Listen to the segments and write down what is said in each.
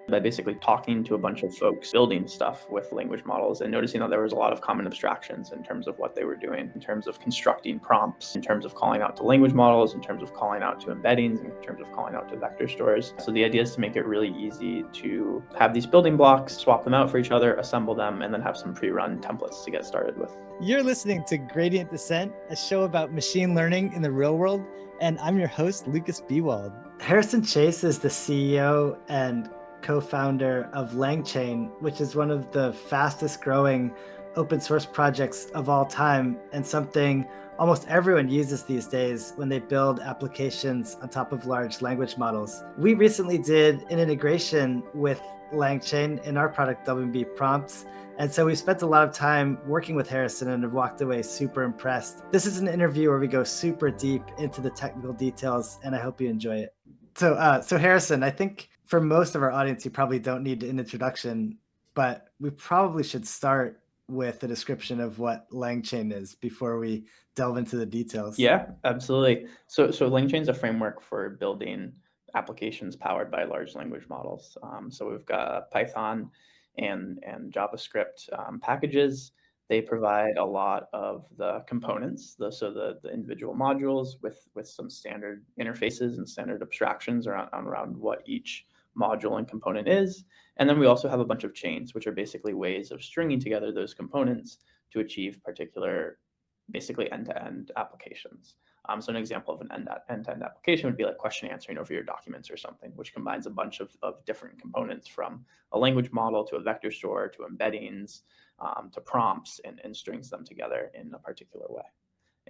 by basically talking to a bunch of folks building stuff with language models and noticing that there was a lot of common abstractions in terms of what they were doing, in terms of constructing prompts, in terms of calling out to language models, in terms of calling out to embeddings, in terms of calling out to vector stores. So the idea is to make it really easy to have these building blocks, swap them out for each other, assemble them, and then have some pre-run templates to get started with. You're listening to Gradient Descent, a show about machine learning in the real world, and I'm your host, Lucas Bewald. Harrison Chase is the CEO and co-founder of LangChain, which is one of the fastest growing open source projects of all time, and something almost everyone uses these days when they build applications on top of large language models. We recently did an integration with LangChain in our product W&B Prompts, and so we spent a lot of time working with Harrison and have walked away super impressed. This is an interview where we go super deep into the technical details, and I hope you enjoy it. So Harrison, I think for most of our audience, you probably don't need an introduction, but we probably should start with a description of what LangChain is before we delve into the details. Yeah, absolutely. So LangChain is a framework for building applications powered by large language models. So we've got Python and JavaScript packages. They provide a lot of the components, the individual modules with some standard interfaces and standard abstractions around what each module and component is. And then we also have a bunch of chains, which are basically ways of stringing together those components to achieve particular, basically end-to-end applications. So an example of an end-to-end application would be like question answering over your documents or something, which combines a bunch of different components, from a language model to a vector store to embeddings to prompts, and strings them together in a particular way.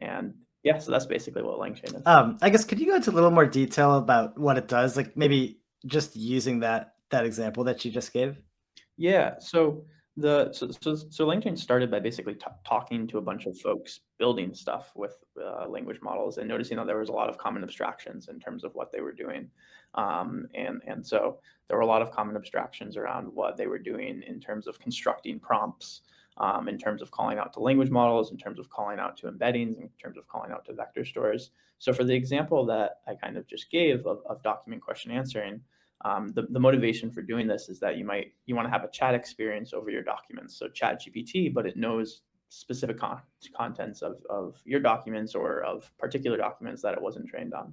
And yeah, so that's basically what LangChain is. I guess, could you go into a little more detail about what it does? Like maybe just using that example that you just gave? Yeah, so LangChain started by basically talking to a bunch of folks building stuff with language models and noticing that there was a lot of common abstractions in terms of what they were doing, and so there were a lot of common abstractions around what they were doing in terms of constructing prompts, in terms of calling out to language models, in terms of calling out to embeddings, in terms of calling out to vector stores. So for the example that I kind of just gave of document question answering. The motivation for doing this is that you want to have a chat experience over your documents. So ChatGPT, but it knows specific contents of your documents or of particular documents that it wasn't trained on.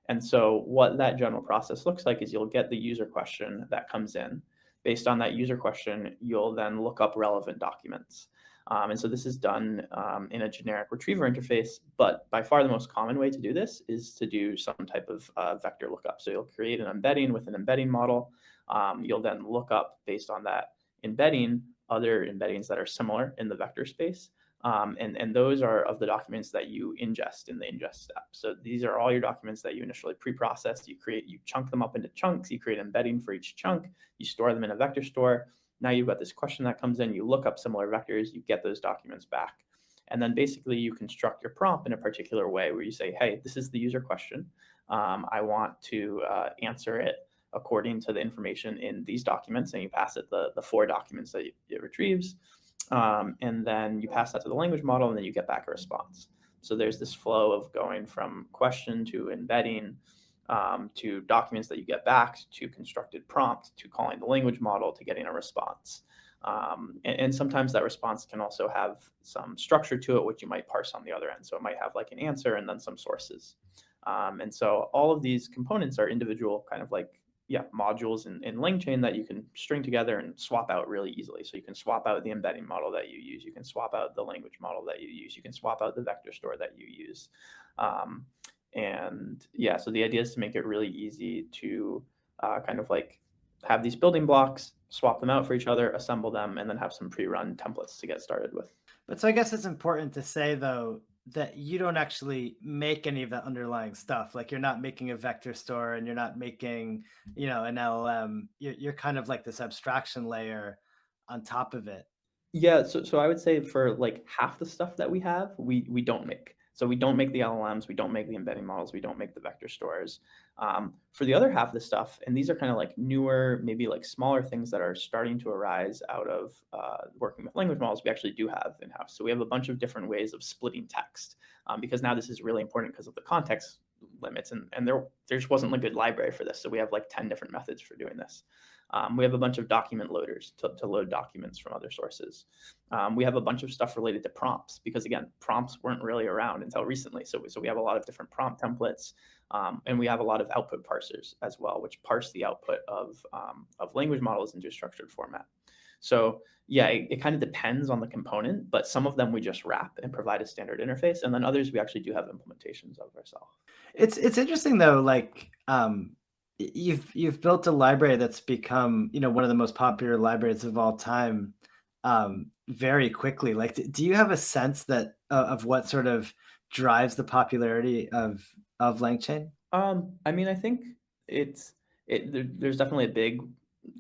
And so what that general process looks like is you'll get the user question that comes in. Based on that user question, you'll then look up relevant documents. And so this is done in a generic retriever interface, but by far the most common way to do this is to do some type of vector lookup. So you'll create an embedding with an embedding model. You'll then look up, based on that embedding, other embeddings that are similar in the vector space. And those are of the documents that you ingest in the ingest step. So these are all your documents that you initially pre-processed. You chunk them up into chunks. You create an embedding for each chunk. You store them in a vector store. Now you've got this question that comes in, you look up similar vectors, you get those documents back. And then basically you construct your prompt in a particular way where you say, hey, this is the user question. I want to answer it according to the information in these documents. And you pass it the 4 documents that it retrieves. And then you pass that to the language model, and then you get back a response. So there's this flow of going from question to embedding, to documents that you get back, to constructed prompt, to calling the language model, to getting a response. And sometimes that response can also have some structure to it, which you might parse on the other end. So it might have like an answer and then some sources. And so all of these components are individual kind of like, modules in LangChain that you can string together and swap out really easily. So you can swap out the embedding model that you use. You can swap out the language model that you use. You can swap out the vector store that you use. And yeah, so the idea is to make it really easy to kind of like have these building blocks, swap them out for each other, assemble them, and then have some pre-run templates to get started with. But so I guess it's important to say, though, that you don't actually make any of that underlying stuff. Like you're not making a vector store and you're not making, an LLM. You're kind of like this abstraction layer on top of it. Yeah, so I would say for like half the stuff that we have, we don't make. So we don't make the LLMs, we don't make the embedding models, we don't make the vector stores. For the other half of the stuff, and these are kind of like newer, maybe like smaller things that are starting to arise out of working with language models, we actually do have in-house. So we have a bunch of different ways of splitting text, because now this is really important because of the context limits, and there just wasn't a good library for this. So we have like 10 different methods for doing this. We have a bunch of document loaders to load documents from other sources. We have a bunch of stuff related to prompts because, again, prompts weren't really around until recently. So we have a lot of different prompt templates, and we have a lot of output parsers as well, which parse the output of language models into a structured format. So yeah, it kind of depends on the component, but some of them we just wrap and provide a standard interface, and then others we actually do have implementations of ourselves. It's interesting though, like you've built a library that's become, one of the most popular libraries of all time, very quickly. Like, do you have a sense that of what sort of drives the popularity of LangChain? I mean, I think there's definitely a big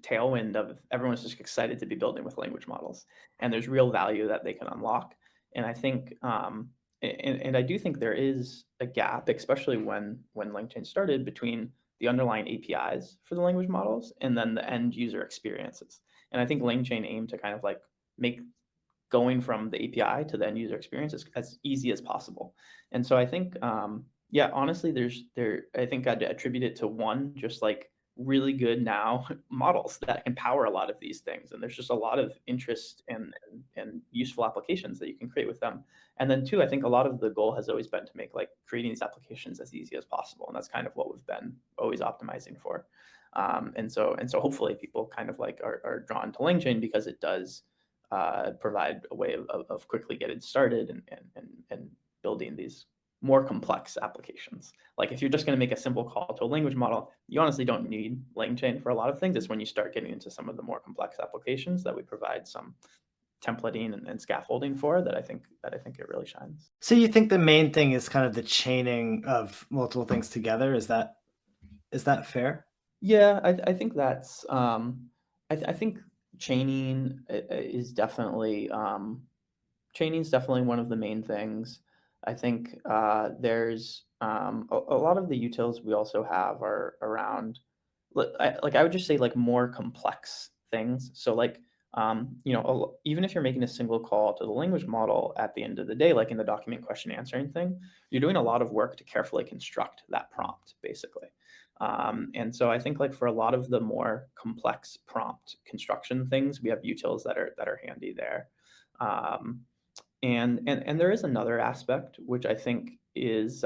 tailwind of everyone's just excited to be building with language models, and there's real value that they can unlock. And I think, and I do think there is a gap, especially when LangChain started, between the underlying APIs for the language models and then the end user experiences. And I think LangChain aimed to kind of like make going from the API to the end user experience as easy as possible. And so I think, yeah, honestly, I think I'd attribute it to one, just like really good now models that can power a lot of these things. And there's just a lot of interest and useful applications that you can create with them. And then two, I think a lot of the goal has always been to make like creating these applications as easy as possible. And that's kind of what we've been always optimizing for. And so hopefully people kind of like are drawn to LangChain because it does provide a way of quickly getting started and building these more complex applications. Like if you're just going to make a simple call to a language model, you honestly don't need LangChain for a lot of things. It's when you start getting into some of the more complex applications that we provide some templating and scaffolding for that I think it really shines. So you think the main thing is kind of the chaining of multiple things together? Is that fair? Yeah, I think that's I think chaining is definitely chaining is definitely one of the main things. I think there's a lot of the utils we also have are around, I would just say like more complex things. So like, even if you're making a single call to the language model at the end of the day, like in the document question answering thing, you're doing a lot of work to carefully construct that prompt, basically. And so I think like for a lot of the more complex prompt construction things, we have utils that are handy there. Um, and there is another aspect which I think is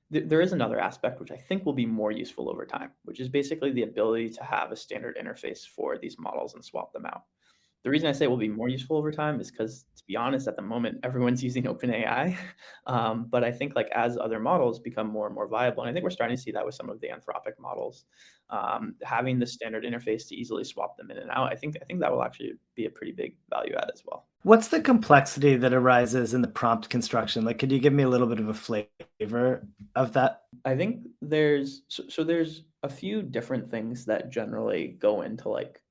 there is another aspect which I think will be more useful over time, which is basically the ability to have a standard interface for these models and swap them out. The reason I say it will be more useful over time is because, to be honest, at the moment everyone's using OpenAI, but I think like as other models become more and more viable, and I think we're starting to see that with some of the Anthropic models, having the standard interface to easily swap them in and out, I think that will actually be a pretty big value add as well. What's the complexity that arises in the prompt construction? Like, could you give me a little bit of a flavor of that? I think there's a few different things that generally go into like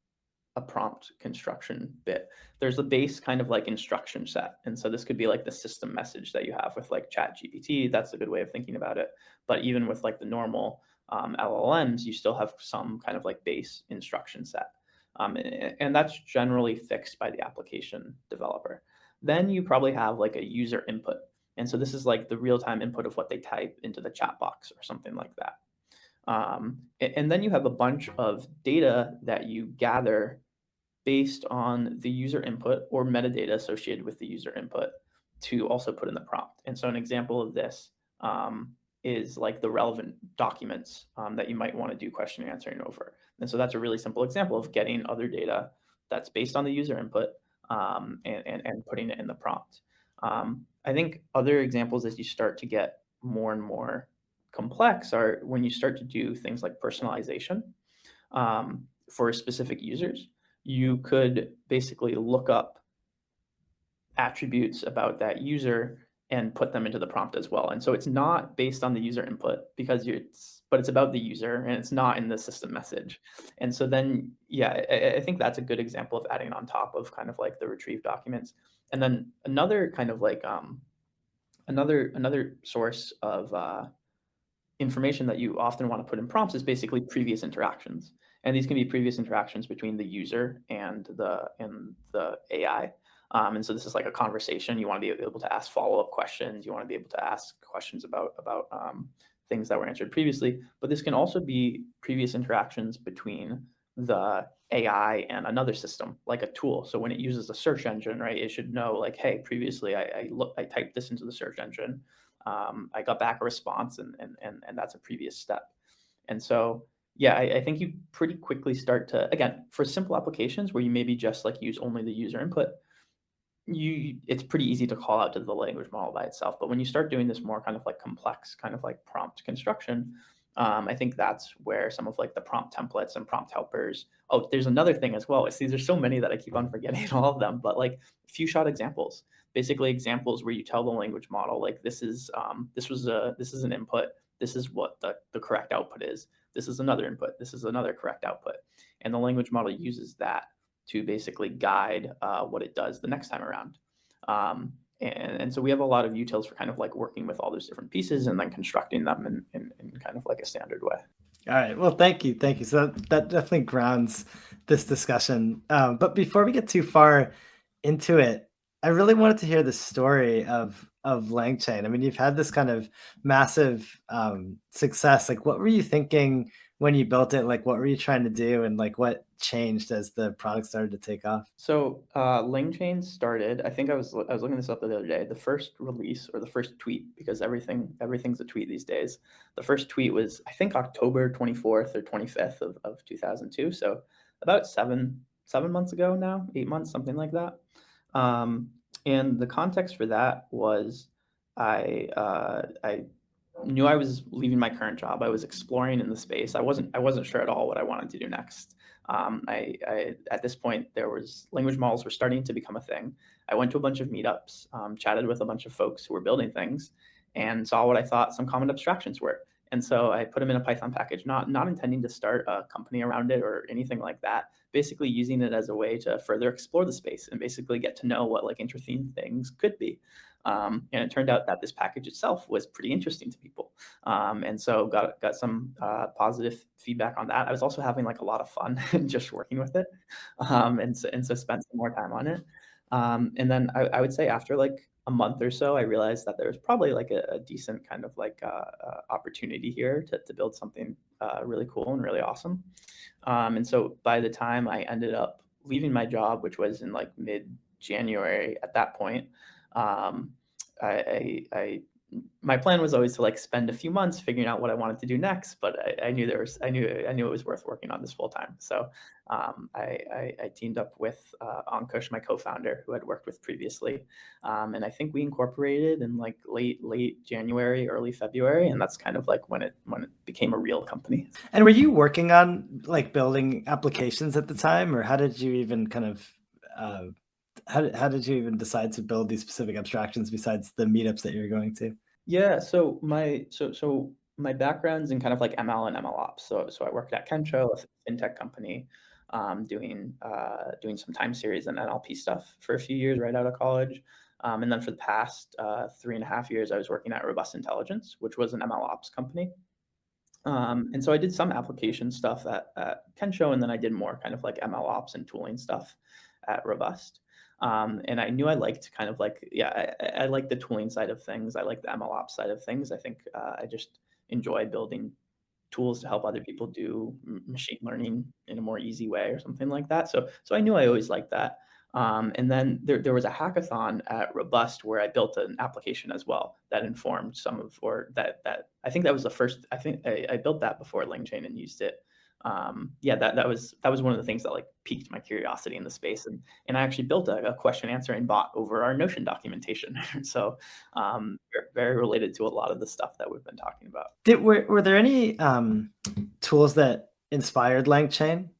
a prompt construction bit. There's a base kind of like instruction set. And so this could be like the system message that you have with like Chat GPT. That's a good way of thinking about it. But even with like the normal LLMs, you still have some kind of like base instruction set. And that's generally fixed by the application developer. Then you probably have like a user input. And so this is like the real-time input of what they type into the chat box or something like that. And then you have a bunch of data that you gather based on the user input or metadata associated with the user input to also put in the prompt. And so an example of this is like the relevant documents that you might want to do question and answering over. And so that's a really simple example of getting other data that's based on the user input and putting it in the prompt. I think other examples as you start to get more and more complex are when you start to do things like personalization for specific users. You could basically look up attributes about that user and put them into the prompt as well. And so it's not based on the user input but it's about the user and it's not in the system message. And so then, yeah, I think that's a good example of adding on top of kind of like the retrieve documents. And then another kind of like another source of information that you often want to put in prompts is basically previous interactions. And these can be previous interactions between the user and the AI. And so this is like a conversation. You want to be able to ask follow-up questions. You want to be able to ask questions about things that were answered previously, but this can also be previous interactions between the AI and another system, like a tool. So when it uses a search engine, right, it should know like, hey, previously I typed this into the search engine, I got back a response, and that's a previous step. And so, yeah, I think you pretty quickly start to, again, for simple applications where you maybe just like use only the user input, it's pretty easy to call out to the language model by itself. But when you start doing this more kind of like complex kind of like prompt construction, I think that's where some of like the prompt templates and prompt helpers. Oh, there's another thing as well. It's, these are so many that I keep on forgetting all of them, but like few shot examples, basically examples where you tell the language model like this is an input. This is what the correct output is. This is another input. This is another correct output. And the language model uses that to basically guide what it does the next time around. And so we have a lot of utils for kind of like working with all those different pieces and then constructing them in kind of like a standard way. All right. Well, thank you. Thank you. So that definitely grounds this discussion. But before we get too far into it, I really wanted to hear the story of LangChain. I mean, you've had this kind of massive success. Like, what were you thinking when you built it? Like, what were you trying to do, and like, what changed as the product started to take off? So LangChain started. I think I was looking this up the other day. The first release or the first tweet, because everything's a tweet these days. The first tweet was, I think, October 24th or 25th of 2002. So about seven months ago now, 8 months, something like that. And the context for that was I knew I was leaving my current job. I was exploring in the space. I wasn't sure at all what I wanted to do next. At this point, there was language models were starting to become a thing. I went to a bunch of meetups, chatted with a bunch of folks who were building things, and saw what I thought some common abstractions were. And so I put them in a Python package, not intending to start a company around it or anything like that. Basically using it as a way to further explore the space and basically get to know what like interesting things could be. And it turned out that this package itself was pretty interesting to people. And so got some positive feedback on that. I was also having like a lot of fun just working with it. And so spent some more time on it. And then I would say after like a month or so, I realized that there was probably like a decent kind of like opportunity here to build something really cool and really awesome. And so by the time I ended up leaving my job, which was in like mid-January at that point, um, I my plan was always to like spend a few months figuring out what I wanted to do next, but I knew I knew it was worth working on this full time. So I teamed up with Ankush, my co-founder, who I'd worked with previously, and I think we incorporated in like late January, early February, and that's kind of like when it became a real company. And were you working on like building applications at the time, or how did you even kind of how did you even decide to build these specific abstractions besides the meetups that you were going to? Yeah, so my background's in kind of like ML and MLOps. So I worked at Kensho, a fintech company, doing some time series and NLP stuff for a few years right out of college. And then for the past 3.5 years, I was working at Robust Intelligence, which was an MLOps company. And so I did some application stuff at Kensho, and then I did more kind of like MLOps and tooling stuff at Robust. And I knew I liked kind of like, yeah, I like the tooling side of things. I like the MLOps side of things. I think I just enjoy building tools to help other people do machine learning in a more easy way or something like that. So I knew I always liked that. And then there was a hackathon at Robust where I built an application as well that informed some of, or that I think that was the first, I think I built that before LangChain and used it. Yeah, that was one of the things that like piqued my curiosity in the space, and I actually built a question answering bot over our Notion documentation. So very related to a lot of the stuff that we've been talking about. Were there any tools that inspired LangChain?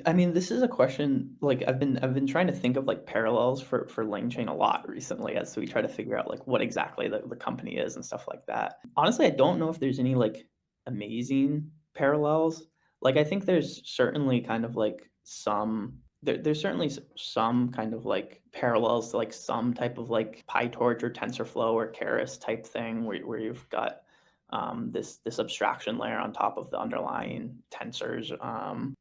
I mean, this is a question like I've been trying to think of like parallels for LangChain a lot recently as we try to figure out like what exactly the company is and stuff like that. Honestly, I don't know if there's any like amazing parallels. Like I think there's certainly kind of like there's certainly some kind of like parallels to like some type of like PyTorch or TensorFlow or Keras type thing where you've got this abstraction layer on top of the underlying tensors.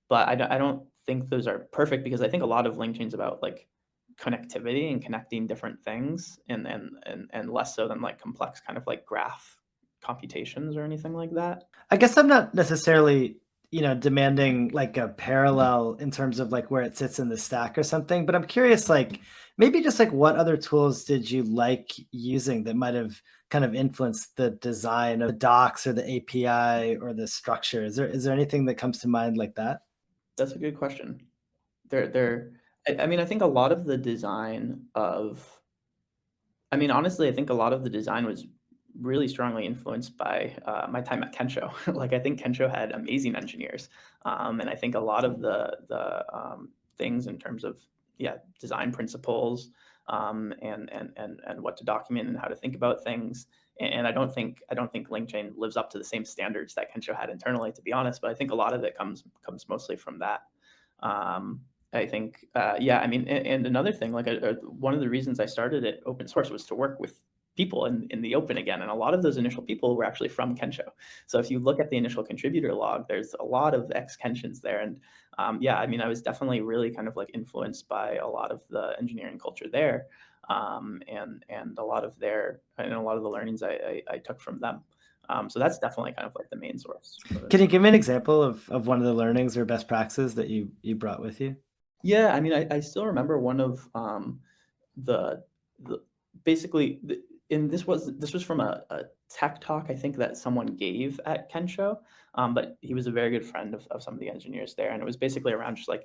But I don't think those are perfect because I think a lot of LangChain's about like connectivity and connecting different things and less so than like complex kind of like graph computations or anything like that. I guess I'm not necessarily, demanding like a parallel in terms of like where it sits in the stack or something, but I'm curious, like maybe just like what other tools did you like using that might have kind of influenced the design of the docs or the API or the structure? Is there anything that comes to mind like that? That's a good question. There I mean, I think a lot of the design of I mean, honestly, I think a lot of the design was really strongly influenced by, my time at Kensho. Like, I think Kensho had amazing engineers, and I think a lot of the things in terms of, yeah, design principles, and what to document and how to think about things, and I don't think LangChain lives up to the same standards that Kensho had internally, to be honest, but I think a lot of it comes mostly from that. Um, I think, yeah, I mean, and another thing, like, one of the reasons I started it open source was to work with people in the open again, and a lot of those initial people were actually from Kensho. So if you look at the initial contributor log, there's a lot of ex-Kenshans there, and yeah, I mean, I was definitely really kind of like influenced by a lot of the engineering culture there, and a lot of the learnings I took from them. So that's definitely kind of like the main source of Can it. you give me an example of one of the learnings or best practices that you brought with you? Yeah, I mean, I still remember one of the the basically the, and this was from a tech talk I think that someone gave at Kensho, but he was a very good friend of some of the engineers there, and it was basically around just like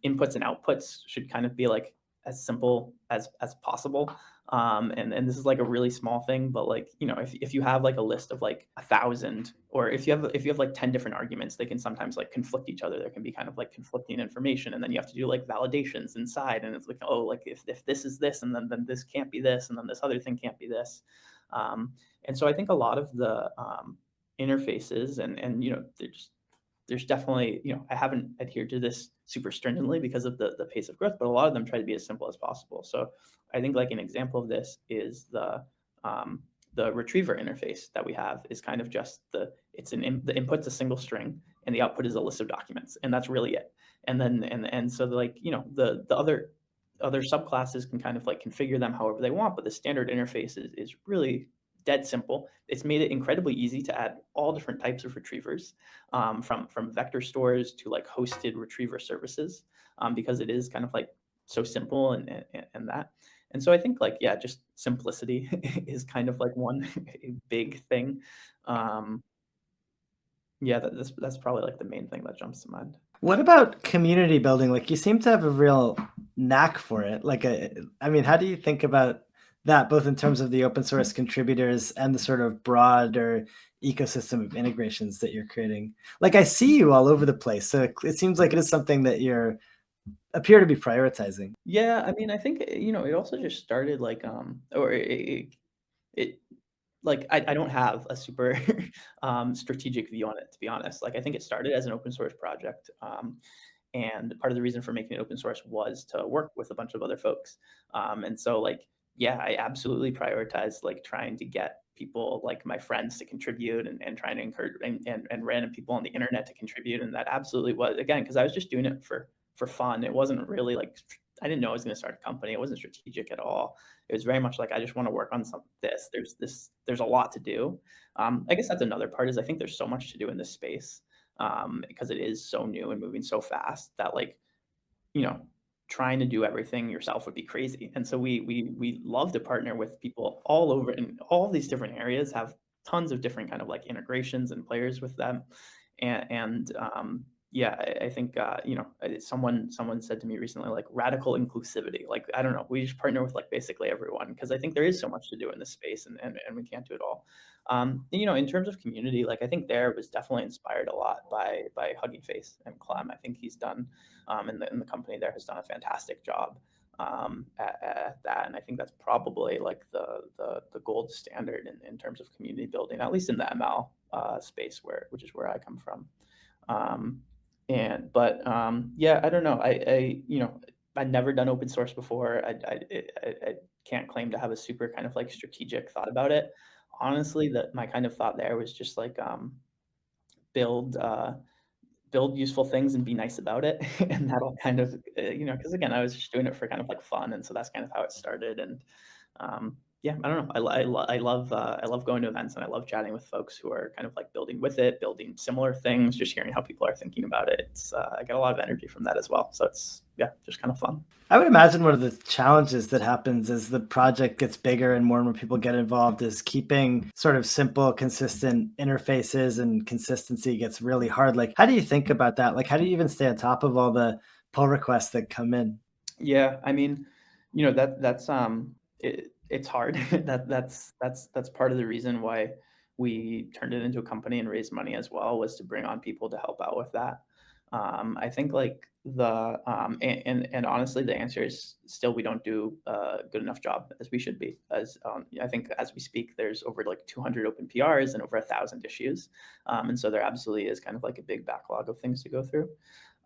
inputs and outputs should kind of be like as simple as possible. And this is like a really small thing, but like if you have like a list of like 1,000, or if you have like 10 different arguments, they can sometimes like conflict each other. There can be kind of like conflicting information, and then you have to do like validations inside, and it's like, oh, like if this is this, and then this can't be this, and then this other thing can't be this. And so I think a lot of the interfaces, and there's definitely, I haven't adhered to this super stringently because of the pace of growth, but a lot of them try to be as simple as possible. So I think like an example of this is the retriever interface that we have is kind of just the input's a single string and the output is a list of documents, and that's really it. And then and so like the other subclasses can kind of like configure them however they want, but the standard interface is really dead simple. It's made it incredibly easy to add all different types of retrievers, from vector stores to like hosted retriever services, because it is kind of like so simple, and that. And so I think like, yeah, just simplicity is kind of like one big thing. Um, yeah, that's probably like the main thing that jumps to mind. What about community building? Like you seem to have a real knack for it. I mean, how do you think about that, both in terms of the open source contributors and the sort of broader ecosystem of integrations that you're creating? Like I see you all over the place, so it seems like it is something that you're appear to be prioritizing. Yeah, I mean, I think it also just started like or it like I don't have a super strategic view on it, to be honest. Like I think it started as an open source project. And part of the reason for making it open source was to work with a bunch of other folks. And so like, yeah, I absolutely prioritize like trying to get people like my friends to contribute, and trying to encourage and random people on the internet to contribute. And that absolutely was, again, because I was just doing it for fun. It wasn't really like, I didn't know I was going to start a company. It wasn't strategic at all. It was very much like, I just want to work on there's a lot to do. I guess that's another part, is I think there's so much to do in this space, because it is so new and moving so fast that like, you know, trying to do everything yourself would be crazy. And so we love to partner with people all over in all these different areas, have tons of different kind of like integrations and players with them. And yeah, I think someone said to me recently, like, radical inclusivity. Like, I don't know, we just partner with like basically everyone, because I think there is so much to do in this space, and we can't do it all. In terms of community, like I think there was definitely inspired a lot by Hugging Face and Clem. I think he's done, in the company there, has done a fantastic job, at that. And I think that's probably like the gold standard in terms of community building, at least in the ML space, which is where I come from. Um, yeah, I don't know. I'd never done open source before. I can't claim to have a super kind of like strategic thought about it. Honestly, that my kind of thought there was just like, build build useful things and be nice about it, and that'll kind of, because again, I was just doing it for kind of like fun, and so that's kind of how it started. And Yeah, I don't know. I love going to events and I love chatting with folks who are kind of like building with it, building similar things, just hearing how people are thinking about it. I get a lot of energy from that as well. So it's, yeah, just kind of fun. I would imagine one of the challenges that happens as the project gets bigger and more people get involved is keeping sort of simple, consistent interfaces, and consistency gets really hard. Like, how do you think about that? Like, how do you even stay on top of all the pull requests that come in? Yeah, I mean, it's hard. That's part of the reason why we turned it into a company and raised money as well, was to bring on people to help out with that. I think like and honestly, the answer is still we don't do a good enough job as we should be. As I think as we speak, there's over like 200 open PRs and over 1,000 issues, and so there absolutely is kind of like a big backlog of things to go through.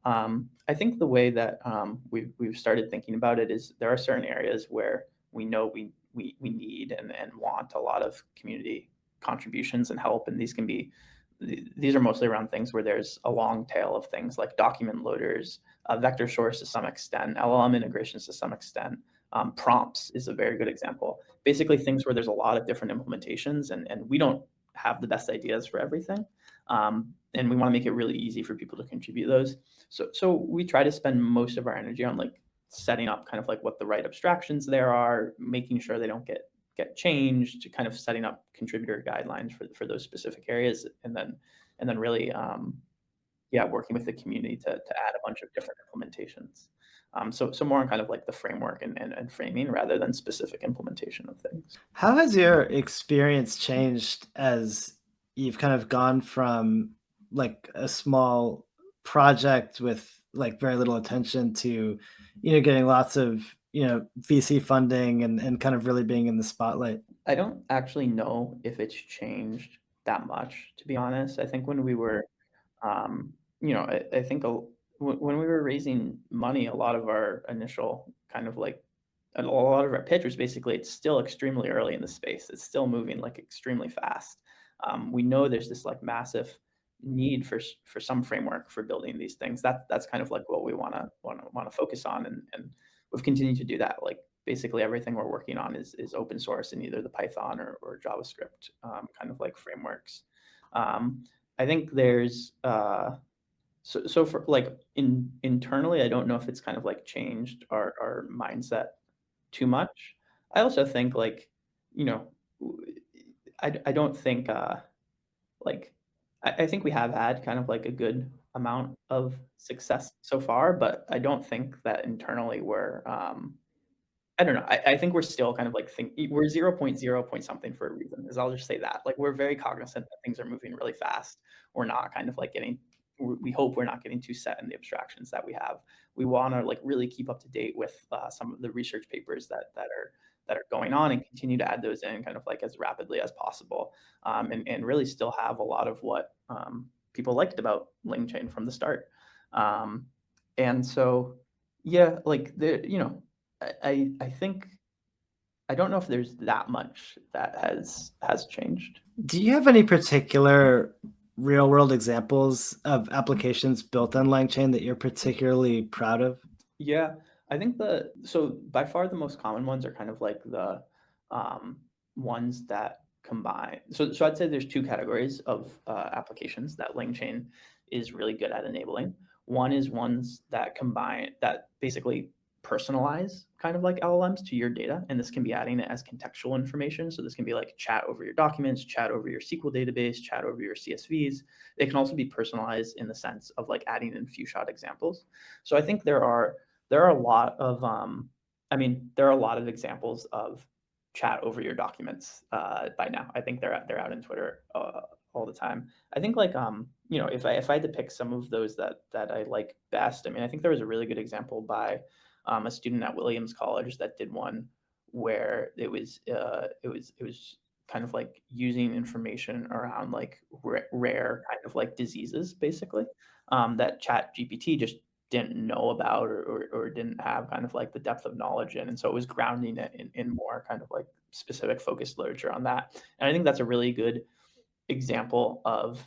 I think the way that we've started thinking about it is there are certain areas where we know we need and want a lot of community contributions and help, and these are mostly around things where there's a long tail of things like document loaders, vector source to some extent, LLM integrations to some extent. Prompts is a very good example. Basically, things where there's a lot of different implementations, and we don't have the best ideas for everything. And we want to make it really easy for people to contribute those. So we try to spend most of our energy on like setting up kind of like what the right abstractions there are, making sure they don't get changed, kind of setting up contributor guidelines for those specific areas, and then really yeah, working with the community to add a bunch of different implementations. So more on kind of like the framework and framing rather than specific implementation of things. How has your experience changed as you've kind of gone from like a small project with like very little attention to, getting lots of, VC funding and kind of really being in the spotlight? I don't actually know if it's changed that much, to be honest. I think when we were, I think when we were raising money, a lot of our initial kind of like a lot of our pitch was basically it's still extremely early in the space. It's still moving like extremely fast. We know there's this like massive need for some framework for building these things. That's kind of like what we want to focus on, and we've continued to do that. Like basically everything we're working on is open source in either the Python or JavaScript kind of like frameworks. I think there's so for like internally, I don't know if it's kind of like changed our mindset too much. I also think like, you know, I don't think like I think we have had kind of like a good amount of success so far, but I don't think that internally we're I don't know. I think we're still kind of like we're 0.0 point something for a reason. Is I'll just say that. Like we're very cognizant that things are moving really fast. We're not kind of like we hope we're not getting too set in the abstractions that we have. We want to like really keep up to date with some of the research papers that are going on and continue to add those in kind of like as rapidly as possible, and really still have a lot of what people liked about LangChain from the start. Um, and so, yeah, like I think I don't know if there's that much that has changed. Do you have any particular real world examples of applications built on LangChain that you're particularly proud of? Yeah, I think so by far the most common ones are kind of like the um, ones that combine. So I'd say there's two categories of applications that LangChain is really good at enabling. One is ones that combine that basically personalize kind of like LLMs to your data, and this can be adding it as contextual information. So this can be like chat over your documents, chat over your SQL database, chat over your CSVs. It can also be personalized in the sense of like adding in few shot examples. So I think there are a lot of there are a lot of examples of chat over your documents by now. I think they're out in Twitter all the time. I think like if I had to pick some of those that I like best, I mean I think there was a really good example by a student at Williams College that did one where it was kind of like using information around like rare kind of like diseases basically, that Chat GPT just didn't know about or didn't have kind of like the depth of knowledge in. And so it was grounding it in more kind of like specific focused literature on that. And I think that's a really good example of,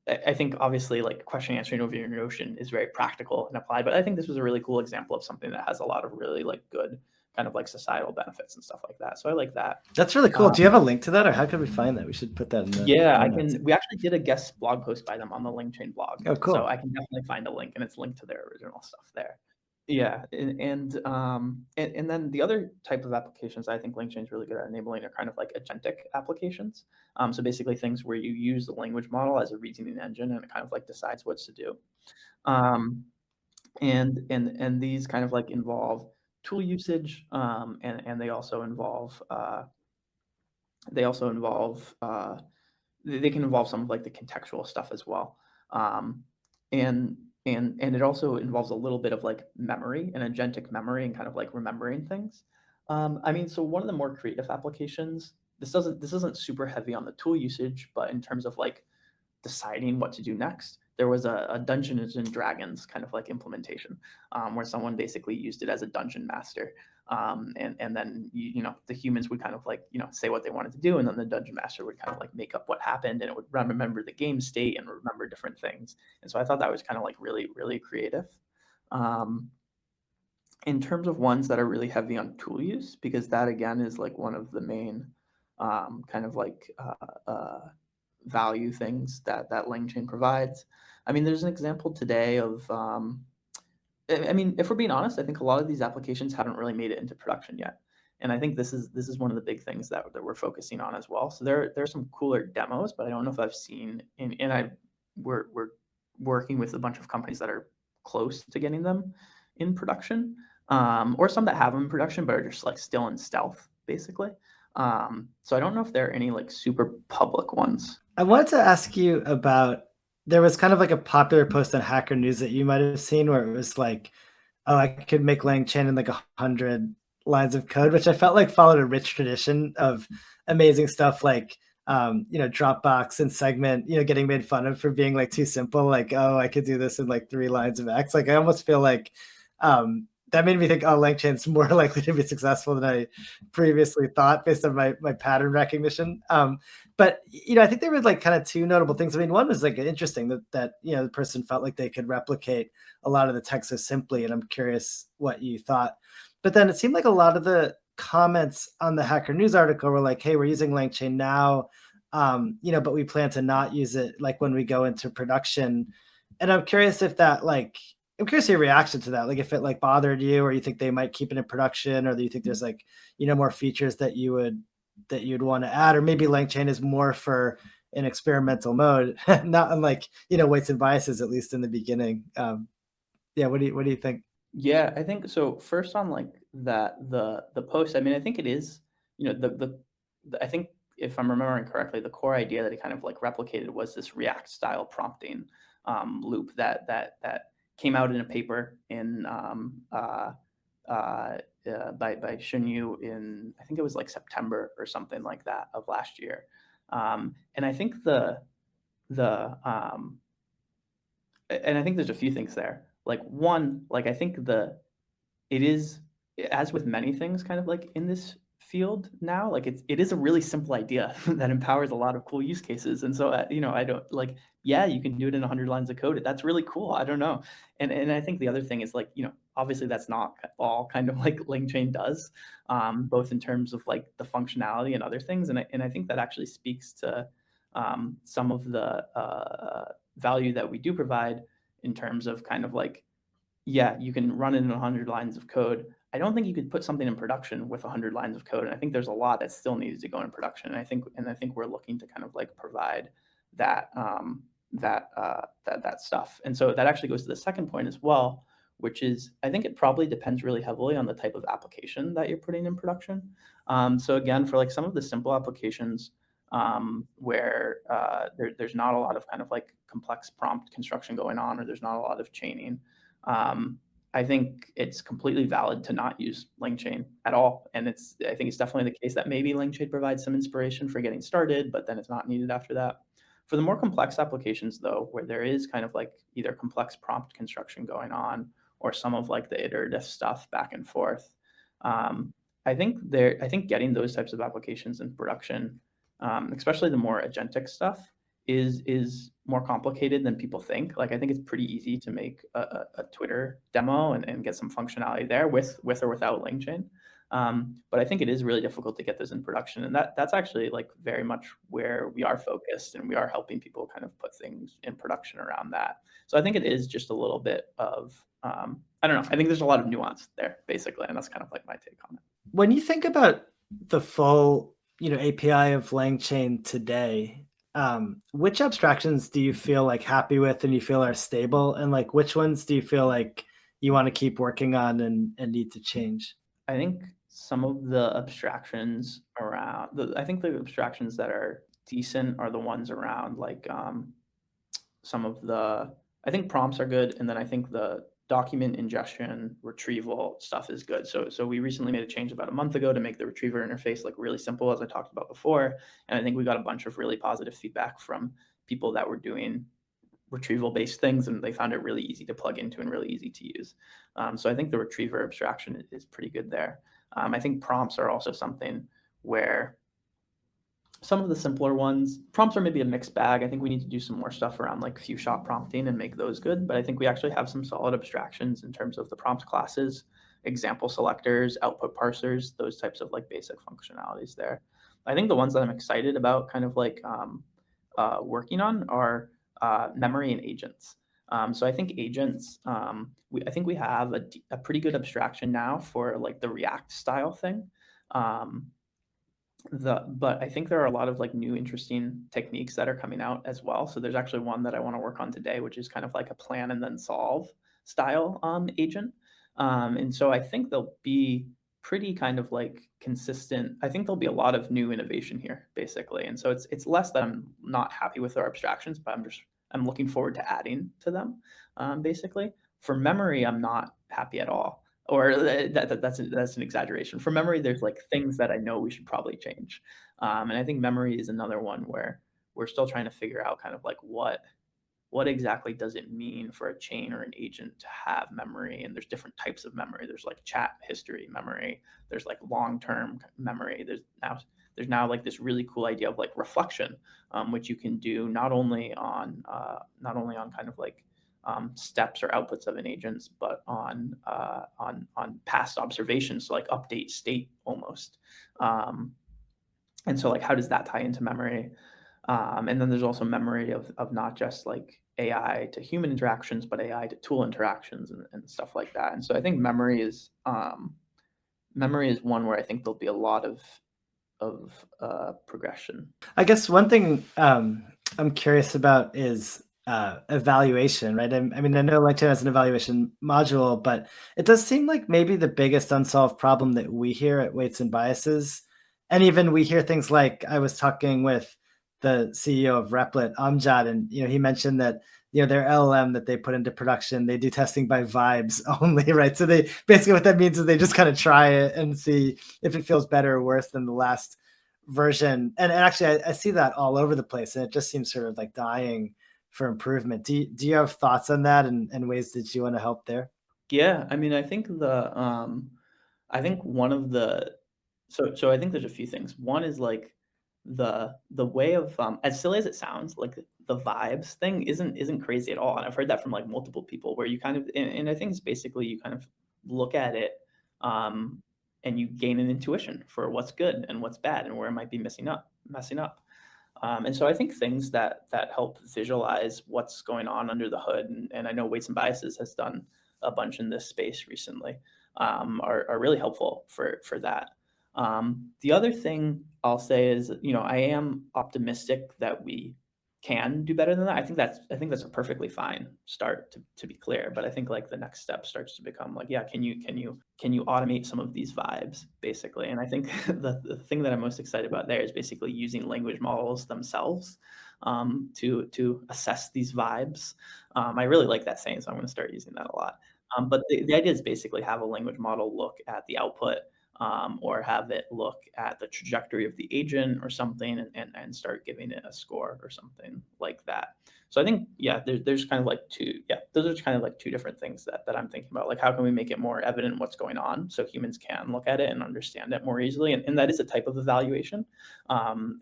I think obviously like question answering over your notion is very practical and applied, but I think this was a really cool example of something that has a lot of really like good kind of like societal benefits and stuff like that. So I like that. That's really cool. Do you have a link to that, or how could we find that? We should put that in the Yeah, show I notes. can. We actually did a guest blog post by them on the LangChain blog, Oh, so cool. I can definitely find a link, and it's linked to their original stuff there. Yeah, and then the other type of applications I think LangChain is really good at enabling are kind of like agentic applications. So basically things where you use the language model as a reasoning engine, and it kind of like decides what to do. Um, and these kind of like involve tool usage, and they also involve they can involve some of like the contextual stuff as well. Um, and and it also involves a little bit of like memory and agentic memory and kind of like remembering things. I mean, so one of the more creative applications, this isn't super heavy on the tool usage, but in terms of like deciding what to do next, there was a Dungeons and Dragons kind of like implementation, where someone basically used it as a dungeon master. And then the humans would kind of like say what they wanted to do, and then the dungeon master would kind of like make up what happened, and it would remember the game state and remember different things. And so I thought that was kind of like really creative. Um, in terms of ones that are really heavy on tool use, because that again is like one of the main kind of like value things that LangChain provides. I mean, there's an example today of, I mean, if we're being honest, I think a lot of these applications haven't really made it into production yet. And I think this is one of the big things that we're focusing on as well. So there are some cooler demos, but I don't know if I've seen, we're working with a bunch of companies that are close to getting them in production, or some that have them in production but are just like still in stealth, basically. So I don't know if there are any like super public ones. I wanted to ask you about, there was kind of like a popular post on Hacker News that you might have seen where it was like, oh, I could make LangChain in like 100 lines of code, which I felt like followed a rich tradition of amazing stuff like Dropbox and Segment, getting made fun of for being like too simple. Like, oh, I could do this in like 3 lines of X. Like, I almost feel like that made me think, oh, LangChain's more likely to be successful than I previously thought based on my pattern recognition. But I think there were like kind of 2 notable things. I mean, one was like interesting that the person felt like they could replicate a lot of the text so simply, and I'm curious what you thought. But then it seemed like a lot of the comments on the Hacker News article were like, hey, we're using LangChain now, but we plan to not use it like when we go into production. And I'm curious if that I'm curious your reaction to that. Like if it like bothered you, or you think they might keep it in production, or do you think there's like, more features that you'd want to add, or maybe LangChain is more for an experimental mode, not unlike, weights and biases, at least in the beginning. Yeah. What do you think? Yeah, I think so. First on like that the post, I mean, I think it is, I think if I'm remembering correctly, the core idea that it kind of like replicated was this React style prompting loop that came out in a paper in by Shunyu in, I think it was like September or something like that of last year. And I think the and I think there's a few things there. Like one, like I think it is, as with many things kind of like in this field now, like it is a really simple idea that empowers a lot of cool use cases. And so I don't like, yeah, you can do it in 100 lines of code. That's really cool. I don't know. And I think the other thing is like, obviously that's not all kind of like LangChain does, both in terms of like the functionality and other things. And I think that actually speaks to some of the value that we do provide in terms of kind of like, yeah, you can run it in 100 lines of code. I don't think you could put something in production with 100 lines of code, and I think there's a lot that still needs to go in production. And I think we're looking to kind of like provide that that stuff. And so that actually goes to the second point as well, which is I think it probably depends really heavily on the type of application that you're putting in production. So again, for like some of the simple applications, where there's not a lot of kind of like complex prompt construction going on, or there's not a lot of chaining. I think it's completely valid to not use LangChain at all. And I think it's definitely the case that maybe LangChain provides some inspiration for getting started, but then it's not needed after that. For the more complex applications though, where there is kind of like either complex prompt construction going on or some of like the iterative stuff back and forth, I think getting those types of applications in production, especially the more agentic stuff, is more complicated than people think. Like I think it's pretty easy to make a Twitter demo and get some functionality there with or without LangChain. But I think it is really difficult to get those in production, and that's actually like very much where we are focused, and we are helping people kind of put things in production around that. So I think it is just a little bit of I don't know. I think there's a lot of nuance there, basically, and that's kind of like my take on it. When you think about the full, API of LangChain today, which abstractions do you feel like happy with and you feel are stable, and like which ones do you feel like you want to keep working on and need to change? I think some of the abstractions around I think the abstractions that are decent are the ones around like some of the I think prompts are good, and then I think the document ingestion retrieval stuff is good. So we recently made a change about a month ago to make the retriever interface like really simple, as I talked about before, and I think we got a bunch of really positive feedback from people that were doing retrieval based things, and they found it really easy to plug into and really easy to use. So I think the retriever abstraction is pretty good there. I think prompts are also something where some of the simpler ones, prompts are maybe a mixed bag. I think we need to do some more stuff around like few shot prompting and make those good. But I think we actually have some solid abstractions in terms of the prompt classes, example selectors, output parsers, those types of like basic functionalities there. I think the ones that I'm excited about kind of like working on are memory and agents. So I think agents, I think we have a pretty good abstraction now for like the React style thing. But I think there are a lot of like new interesting techniques that are coming out as well. So there's actually one that I want to work on today, which is kind of like a plan and then solve style agent. And so I think they'll be pretty kind of like consistent. I think there'll be a lot of new innovation here, basically. And so it's less that I'm not happy with our abstractions, but I'm looking forward to adding to them, basically. For memory, I'm not happy at all, or that's an exaggeration. For memory, there's like things that I know we should probably change, and I think memory is another one where we're still trying to figure out kind of like what exactly does it mean for a chain or an agent to have memory, and there's different types of memory. There's like chat history memory, there's like long-term memory, there's now like this really cool idea of like reflection, which you can do not only on kind of like steps or outputs of an agent, but on past observations, so like update state almost. And so like how does that tie into memory? And then there's also memory of not just like AI to human interactions, but AI to tool interactions and stuff like that. And so I think memory is one where I think there'll be a lot of progression. I guess one thing I'm curious about is evaluation, right? I mean, I know LangChain has an evaluation module, but it does seem like maybe the biggest unsolved problem that we hear at Weights and Biases, and even we hear things like, I was talking with the CEO of Replit, Amjad, and he mentioned that their LLM that they put into production, they do testing by vibes only, right? So they basically, what that means is they just kind of try it and see if it feels better or worse than the last version. And actually, I see that all over the place, and it just seems sort of like dying for improvement. Do you have thoughts on that and ways that you want to help there? Yeah, I mean, I think one of the so I think there's a few things. One is like the way of as silly as it sounds, like the vibes thing isn't crazy at all. And I've heard that from like multiple people where you kind of and I think it's basically you kind of look at it um and you gain an intuition for what's good and what's bad and where it might be messing up. And so I think things that help visualize what's going on under the hood, and I know Weights and Biases has done a bunch in this space recently, are really helpful for that. The other thing I'll say is, I am optimistic that we can do better than that. I think that's a perfectly fine start to be clear. But I think like the next step starts to become like, yeah, can you automate some of these vibes basically? And I think the thing that I'm most excited about there is basically using language models themselves to assess these vibes. I really like that saying, so I'm going to start using that a lot. But the idea is basically have a language model look at the output, or have it look at the trajectory of the agent or something, and start giving it a score or something like that. So I think, yeah, there's kind of like those are kind of like two different things that I'm thinking about. Like, how can we make it more evident what's going on so humans can look at it and understand it more easily? And that is a type of evaluation. And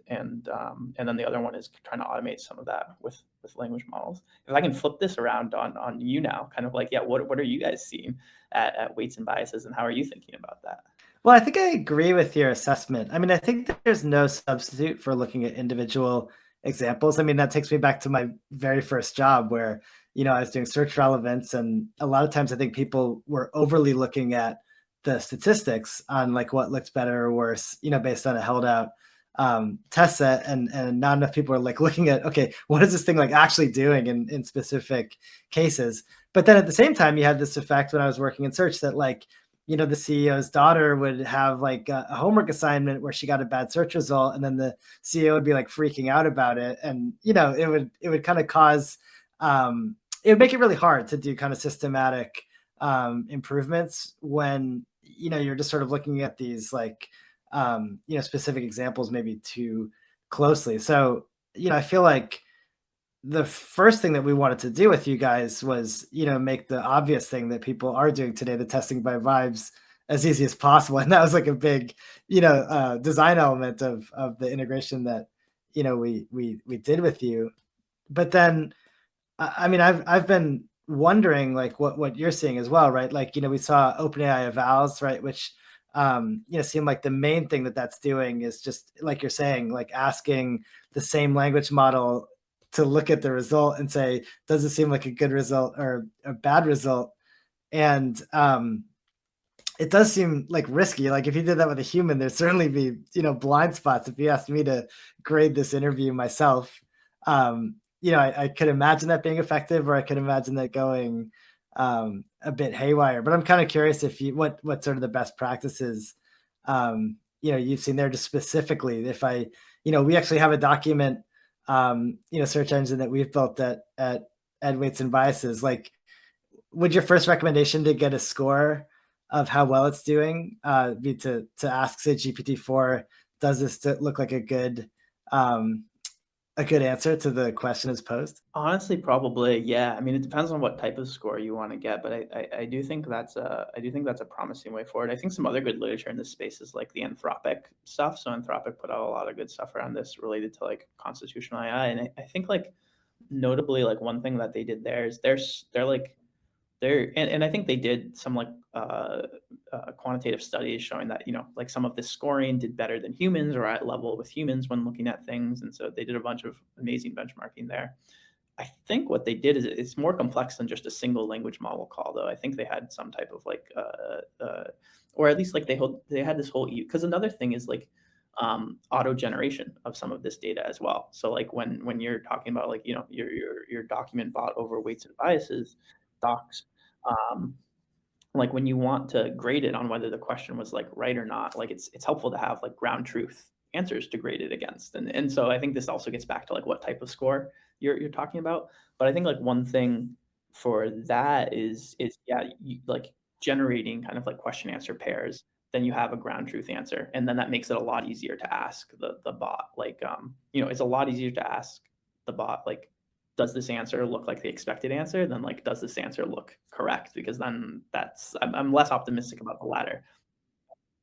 then the other one is trying to automate some of that with language models. If I can flip this around on you now, kind of like, yeah, what are you guys seeing at weights and biases, and how are you thinking about that? Well, I think I agree with your assessment. I mean, I think that there's no substitute for looking at individual examples. I mean, that takes me back to my very first job where, I was doing search relevance, and a lot of times I think people were overly looking at the statistics on like what looked better or worse, based on a held out test set, and not enough people are like looking at, okay, what is this thing like actually doing in specific cases. But then at the same time, you had this effect when I was working in search that like, the CEO's daughter would have like a homework assignment where she got a bad search result, and then the CEO would be like freaking out about it, and it would kind of cause it would make it really hard to do kind of systematic improvements when you're just sort of looking at these like specific examples maybe too closely. So I feel like the first thing that we wanted to do with you guys was, make the obvious thing that people are doing today, the testing by vibes, as easy as possible. And that was like a big, design element of the integration that, we did with you. But then, I mean, I've been wondering like what you're seeing as well, right? Like, we saw OpenAI evals, right? Which, seem like the main thing that that's doing is just like you're saying, like asking the same language model to look at the result and say, does it seem like a good result or a bad result? And it does seem like risky. Like if you did that with a human, there'd certainly be, blind spots. If you asked me to grade this interview myself, I could imagine that being effective, or I could imagine that going a bit haywire. But I'm kind of curious if what sort of the best practices you've seen there, just specifically. If we actually have a document, search engine that we've built at Weights and Biases. Like, would your first recommendation to get a score of how well it's doing be to ask, say, GPT-4, does this look like a good answer to the question as posed? Honestly, probably, yeah. I mean, it depends on what type of score you want to get, but I do think that's a promising way forward. I think some other good literature in this space is like the Anthropic stuff. So Anthropic put out a lot of good stuff around this related to like constitutional AI, and I think like notably like one thing that they did there is they're like and I think they did some like quantitative studies showing that like some of this scoring did better than humans or at level with humans when looking at things, and so they did a bunch of amazing benchmarking there. I think what they did is it's more complex than just a single language model call, though. I think they had some type of like, or at least like they had this whole because another thing is like auto generation of some of this data as well. So like when you're talking about like your document bot over weights and biases docs, um, like when you want to grade it on whether the question was like right or not, like it's helpful to have like ground truth answers to grade it against. And so I think this also gets back to like what type of score you're talking about. But I think like one thing for that is yeah, like generating kind of like question answer pairs, then you have a ground truth answer. And then that makes it a lot easier to ask the bot. Like it's a lot easier to ask the bot like, does this answer look like the expected answer, then like does this answer look correct, because then I'm less optimistic about the latter.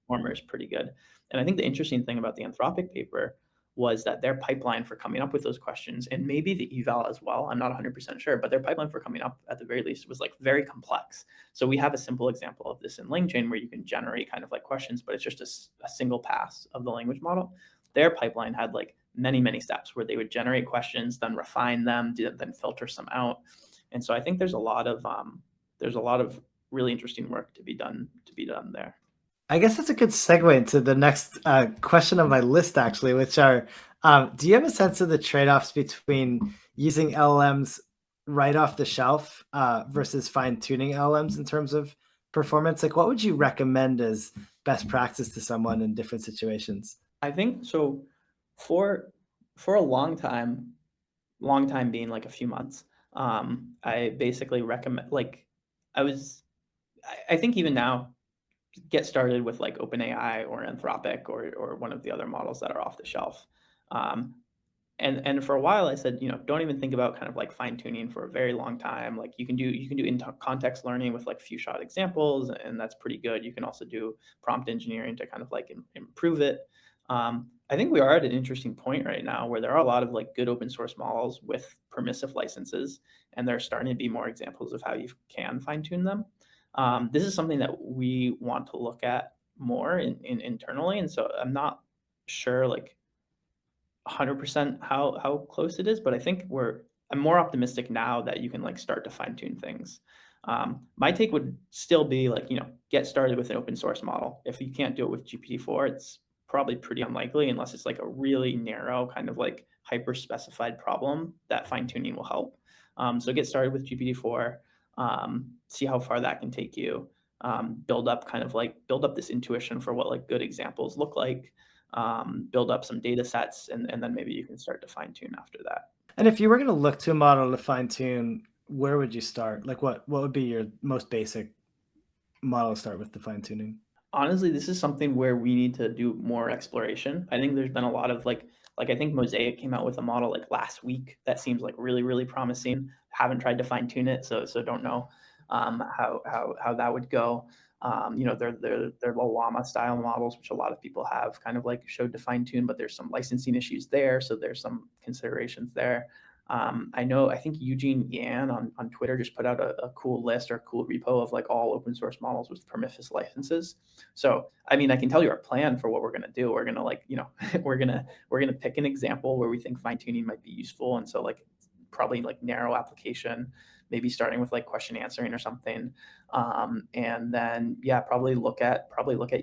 Former is pretty good. And I think the interesting thing about the Anthropic paper was that their pipeline for coming up with those questions, and maybe the eval as well, I'm not 100% sure, but their pipeline for coming up at the very least was like very complex. So we have a simple example of this in LangChain where you can generate kind of like questions, but it's just a single pass of the language model. Their pipeline had like many steps where they would generate questions, then refine them, then filter some out. And so I think there's a lot of really interesting work to be done there. I guess that's a good segue into the next question on my list, actually, which are, do you have a sense of the trade-offs between using LLMs right off the shelf versus fine-tuning LLMs in terms of performance? Like, what would you recommend as best practice to someone in different situations? I think so. For a long time being like a few months, I basically recommend like I think even now, get started with like OpenAI or Anthropic or one of the other models that are off the shelf. Um, and for a while I said, don't even think about kind of like fine tuning for a very long time. Like you can do in context learning with like few shot examples, and that's pretty good. You can also do prompt engineering to kind of like improve it. I think we are at an interesting point right now where there are a lot of like good open source models with permissive licenses, and there are starting to be more examples of how you can fine tune them. This is something that we want to look at more internally, and so I'm not sure like 100% how close it is, but I think I'm more optimistic now that you can like start to fine tune things. My take would still be like, get started with an open source model. If you can't do it with GPT-4, it's probably pretty unlikely unless it's like a really narrow kind of like hyper specified problem that fine tuning will help. So get started with GPT-4, see how far that can take you. Build up this intuition for what like good examples look like, build up some data sets, and then maybe you can start to fine tune after that. And if you were going to look to a model to fine tune, where would you start? Like what would be your most basic model to start with the fine tuning? Honestly, this is something where we need to do more exploration. I think there's been a lot of like I think Mosaic came out with a model like last week that seems like really, really promising. Haven't tried to fine tune it, so don't know how that would go. They're the llama style models, which a lot of people have kind of like showed to fine tune, but there's some licensing issues there, so there's some considerations there. I think Eugene Yan on Twitter just put out a cool list or a cool repo of like all open source models with permissive licenses. So, I mean, I can tell you our plan for what we're going to do. We're going to like, we're going to pick an example where we think fine tuning might be useful. And so like probably like narrow application, maybe starting with like question answering or something. And then, yeah, probably look at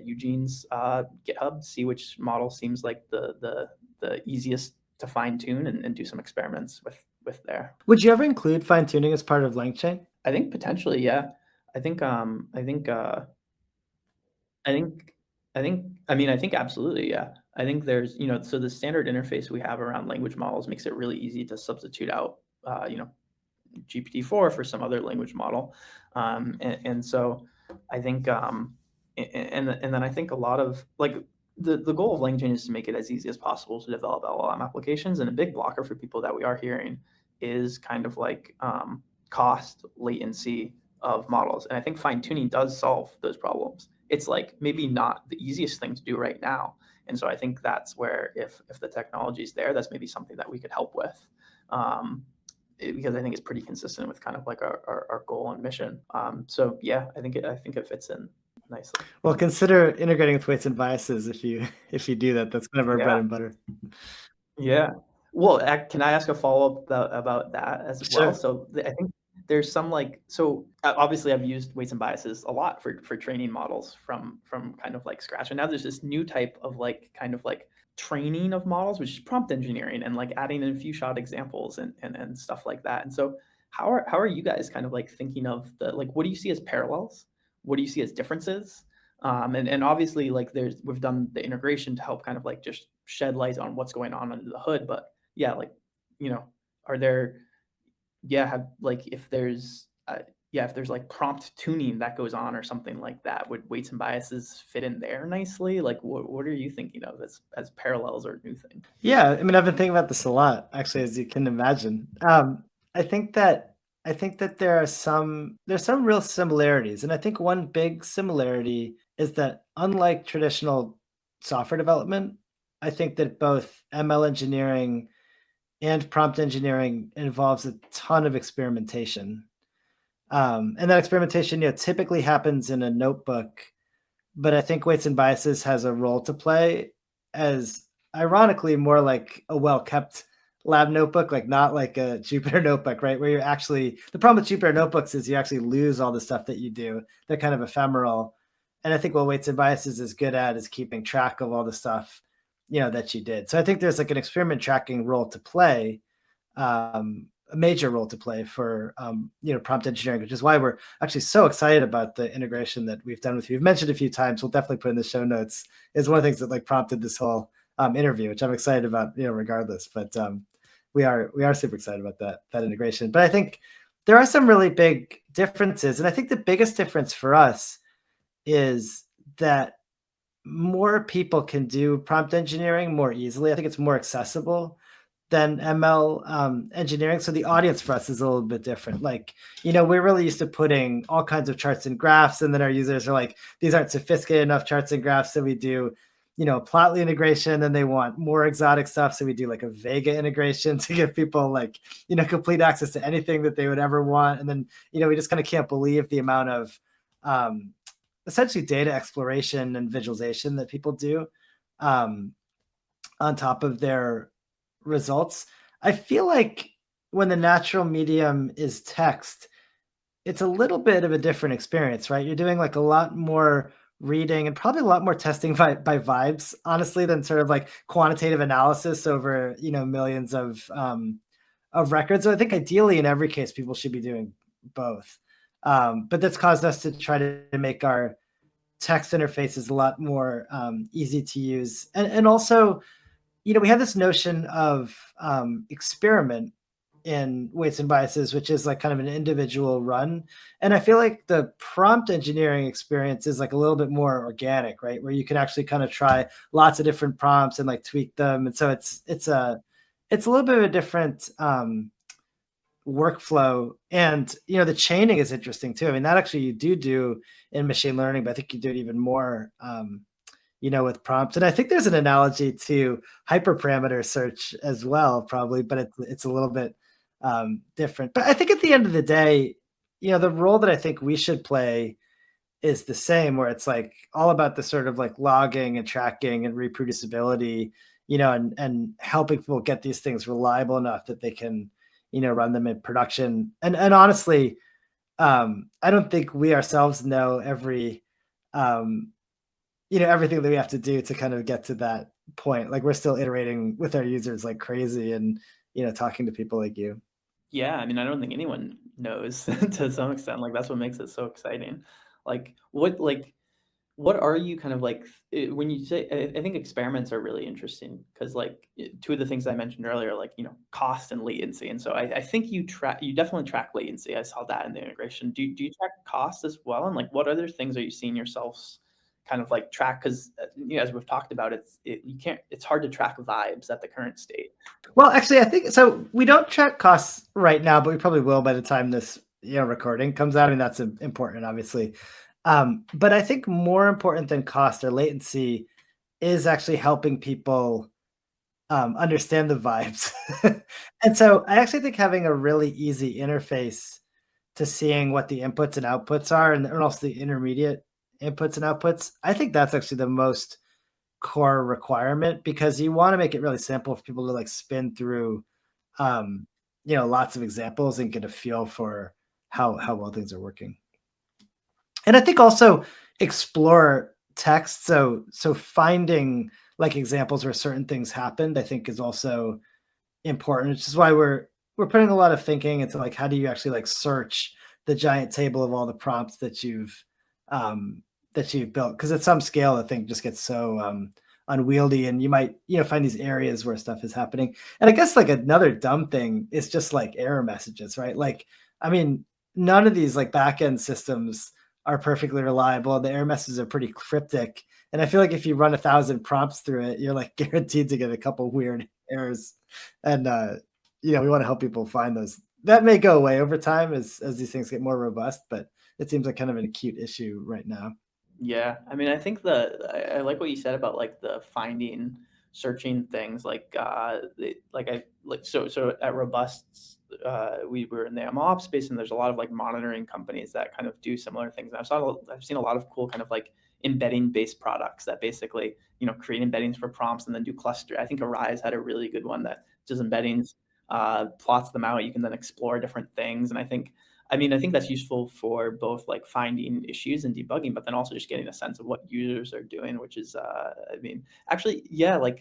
Eugene's GitHub, see which model seems like the easiest to fine tune, and do some experiments with there. Would you ever include fine tuning as part of LangChain? I think potentially, yeah. I think I think I think I think absolutely, yeah. I think there's, so the standard interface we have around language models makes it really easy to substitute out GPT-4 for some other language model. And so I think, and then I think a lot of like the goal of LangChain is to make it as easy as possible to develop LLM applications. And a big blocker for people that we are hearing is kind of like cost, latency of models. And I think fine tuning does solve those problems. It's like maybe not the easiest thing to do right now. And so I think that's where if the technology is there, that's maybe something that we could help with. Because I think it's pretty consistent with kind of like our goal and mission. So yeah, I think it fits in nicely. Well, consider integrating with weights and biases if you do that. That's kind of our bread Yeah, and butter. yeah. Well, can I ask a follow-up about that as well? Sure. So I think there's some like obviously I've used weights and biases a lot for training models from kind of like scratch, and now there's this new type of like kind of like training of models, which is prompt engineering and like adding in a few shot examples and stuff like that. And so how are you guys kind of like thinking of the like what do you see as parallels? What do you see as differences? And obviously like we've done the integration to help kind of like just shed light on what's going on under the hood. But yeah, like, are there, yeah, like if there's like prompt tuning that goes on or something like that, would weights and biases fit in there nicely? Like what are you thinking of as parallels or new things? Yeah, I mean, I've been thinking about this a lot, actually, as you can imagine. I think that there's some real similarities, and I think one big similarity is that unlike traditional software development, I think that both ML engineering and prompt engineering involves a ton of experimentation. And that experimentation, typically happens in a notebook, but I think weights and biases has a role to play as ironically more like a well-kept lab notebook, like not like a Jupyter notebook, right? Where you're actually, the problem with Jupyter notebooks is you actually lose all the stuff that you do. They're kind of ephemeral. And I think what weights and biases is good at is keeping track of all the stuff, that you did. So I think there's like an experiment tracking role to play, a major role to play for prompt engineering, which is why we're actually so excited about the integration that we've done with you. We've mentioned a few times. We'll definitely put in the show notes. Is one of the things that like prompted this whole interview, which I'm excited about, regardless. But we are super excited about that integration. But I think there are some really big differences, and I think the biggest difference for us is that more people can do prompt engineering more easily. I think it's more accessible. than ML engineering. So the audience for us is a little bit different. Like, we're really used to putting all kinds of charts and graphs, and then our users are like, these aren't sophisticated enough charts and graphs. So we do, Plotly integration, then they want more exotic stuff. So we do like a Vega integration to give people like, complete access to anything that they would ever want. And then, we just kind of can't believe the amount of essentially data exploration and visualization that people do on top of their results. I feel like when the natural medium is text, it's a little bit of a different experience, right? You're doing like a lot more reading and probably a lot more testing by vibes, honestly, than sort of like quantitative analysis over, millions of records. So I think ideally in every case, people should be doing both. But that's caused us to try to make our text interfaces a lot more easy to use. And also, we have this notion of experiment in weights and biases, which is like kind of an individual run. And I feel like the prompt engineering experience is like a little bit more organic, right? Where you can actually kind of try lots of different prompts and like tweak them. And so it's a little bit of a different workflow. And the chaining is interesting too. I mean, that actually you do in machine learning, but I think you do it even more with prompts. And I think there's an analogy to hyperparameter search as well, probably, but it's a little bit different. But I think at the end of the day, the role that I think we should play is the same, where it's like all about the sort of like logging and tracking and reproducibility, and helping people get these things reliable enough that they can, run them in production. And honestly, I don't think we ourselves know everything that we have to do to kind of get to that point. Like we're still iterating with our users like crazy and, talking to people like you. Yeah, I mean, I don't think anyone knows to some extent. Like that's what makes it so exciting. What are you kind of like when you say? I think experiments are really interesting because like two of the things I mentioned earlier, like cost and latency. And so I think you definitely track latency. I saw that in the integration. Do you track cost as well? And like what other things are you seeing yourselves kind of like track? Because as we've talked about, it's hard to track vibes at the current state. Well, actually, I think so. We don't track costs right now, but we probably will by the time this recording comes out. I mean, that's important, obviously. But I think more important than cost or latency is actually helping people understand the vibes. And so I actually think having a really easy interface to seeing what the inputs and outputs are, and also the intermediate inputs and outputs, I think that's actually the most core requirement, because you want to make it really simple for people to like spin through lots of examples and get a feel for how well things are working. And I think also explore text. So finding like examples where certain things happened, I think is also important, which is why we're putting a lot of thinking into like how do you actually like search the giant table of all the prompts that you've built, because at some scale the thing just gets so unwieldy, and you might find these areas where stuff is happening. And I guess like another dumb thing is just like error messages, right? Like, I mean, none of these like backend systems are perfectly reliable. The error messages are pretty cryptic, and I feel like if you run 1,000 prompts through it, you're like guaranteed to get a couple weird errors. And we want to help people find those. That may go away over time as these things get more robust, but it seems like kind of an acute issue right now. Yeah, I mean, I think I like what you said about like the finding, searching things so at Robust, we were in the MLOps space, and there's a lot of like monitoring companies that kind of do similar things. And I've seen a lot of cool kind of like embedding based products that basically create embeddings for prompts and then do cluster. I think Arise had a really good one that does embeddings, plots them out. You can then explore different things, and I think that's useful for both like finding issues and debugging, but then also just getting a sense of what users are doing, which is, actually, yeah, I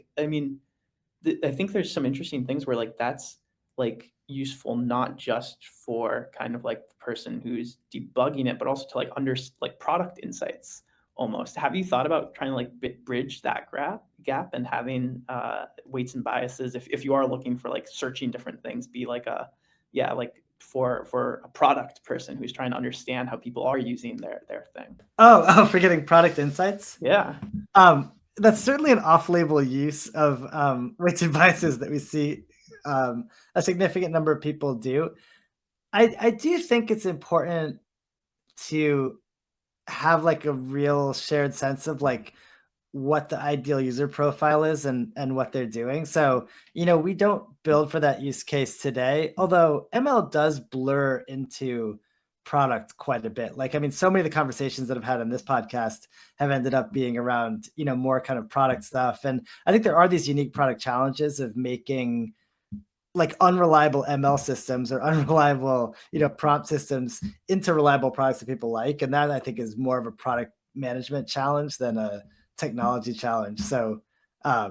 think there's some interesting things where like that's like useful not just for kind of like the person who's debugging it, but also to like product insights almost. Have you thought about trying to like bridge that gap and having weights and biases if you are looking for like searching different things, be like for a product person who's trying to understand how people are using their thing? For getting product insights? Yeah. That's certainly an off-label use of weights and biases that we see a significant number of people do. I do think it's important to have like a real shared sense of like what the ideal user profile is and what they're doing. So, we don't build for that use case today, although ML does blur into product quite a bit. Like, I mean, so many of the conversations that I've had on this podcast have ended up being around, more kind of product stuff. And I think there are these unique product challenges of making like unreliable ML systems or unreliable, prompt systems into reliable products that people like. And that I think is more of a product management challenge than a technology challenge. So, I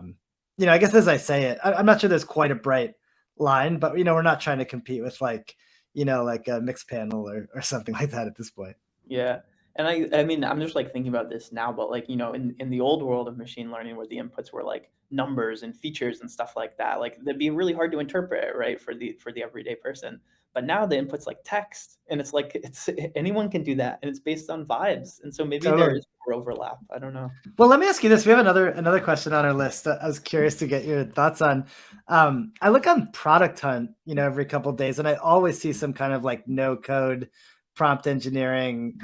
guess as I say it, I'm not sure there's quite a bright line, but we're not trying to compete with like, like a mixed panel or something like that at this point. Yeah. And I mean, I'm just like thinking about this now, but like, in the old world of machine learning where the inputs were like numbers and features and stuff like that, like that'd be really hard to interpret, right, for the everyday person. But now the input's like text and it's like it's anyone can do that and it's based on vibes. And so maybe there Totally. is more overlap. I don't know. Well, let me ask you this. We have another question on our list that I was curious to get your thoughts on. I look on Product Hunt, every couple of days, and I always see some kind of like no code prompt engineering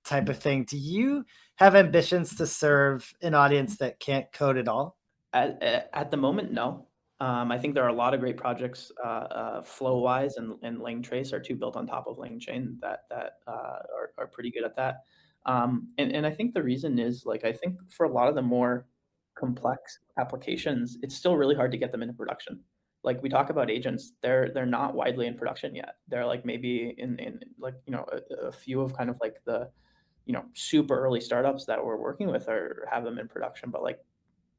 type of thing. Do you have ambitions to serve an audience that can't code at all? At the moment, no. I think there are a lot of great projects, Flowwise and LangTrace are two built on top of LangChain that are pretty good at that. And I think the reason is like I think for a lot of the more complex applications, it's still really hard to get them into production. Like we talk about agents, they're not widely in production yet. They're like maybe in like a few of kind of like the super early startups that we're working with or have them in production, but like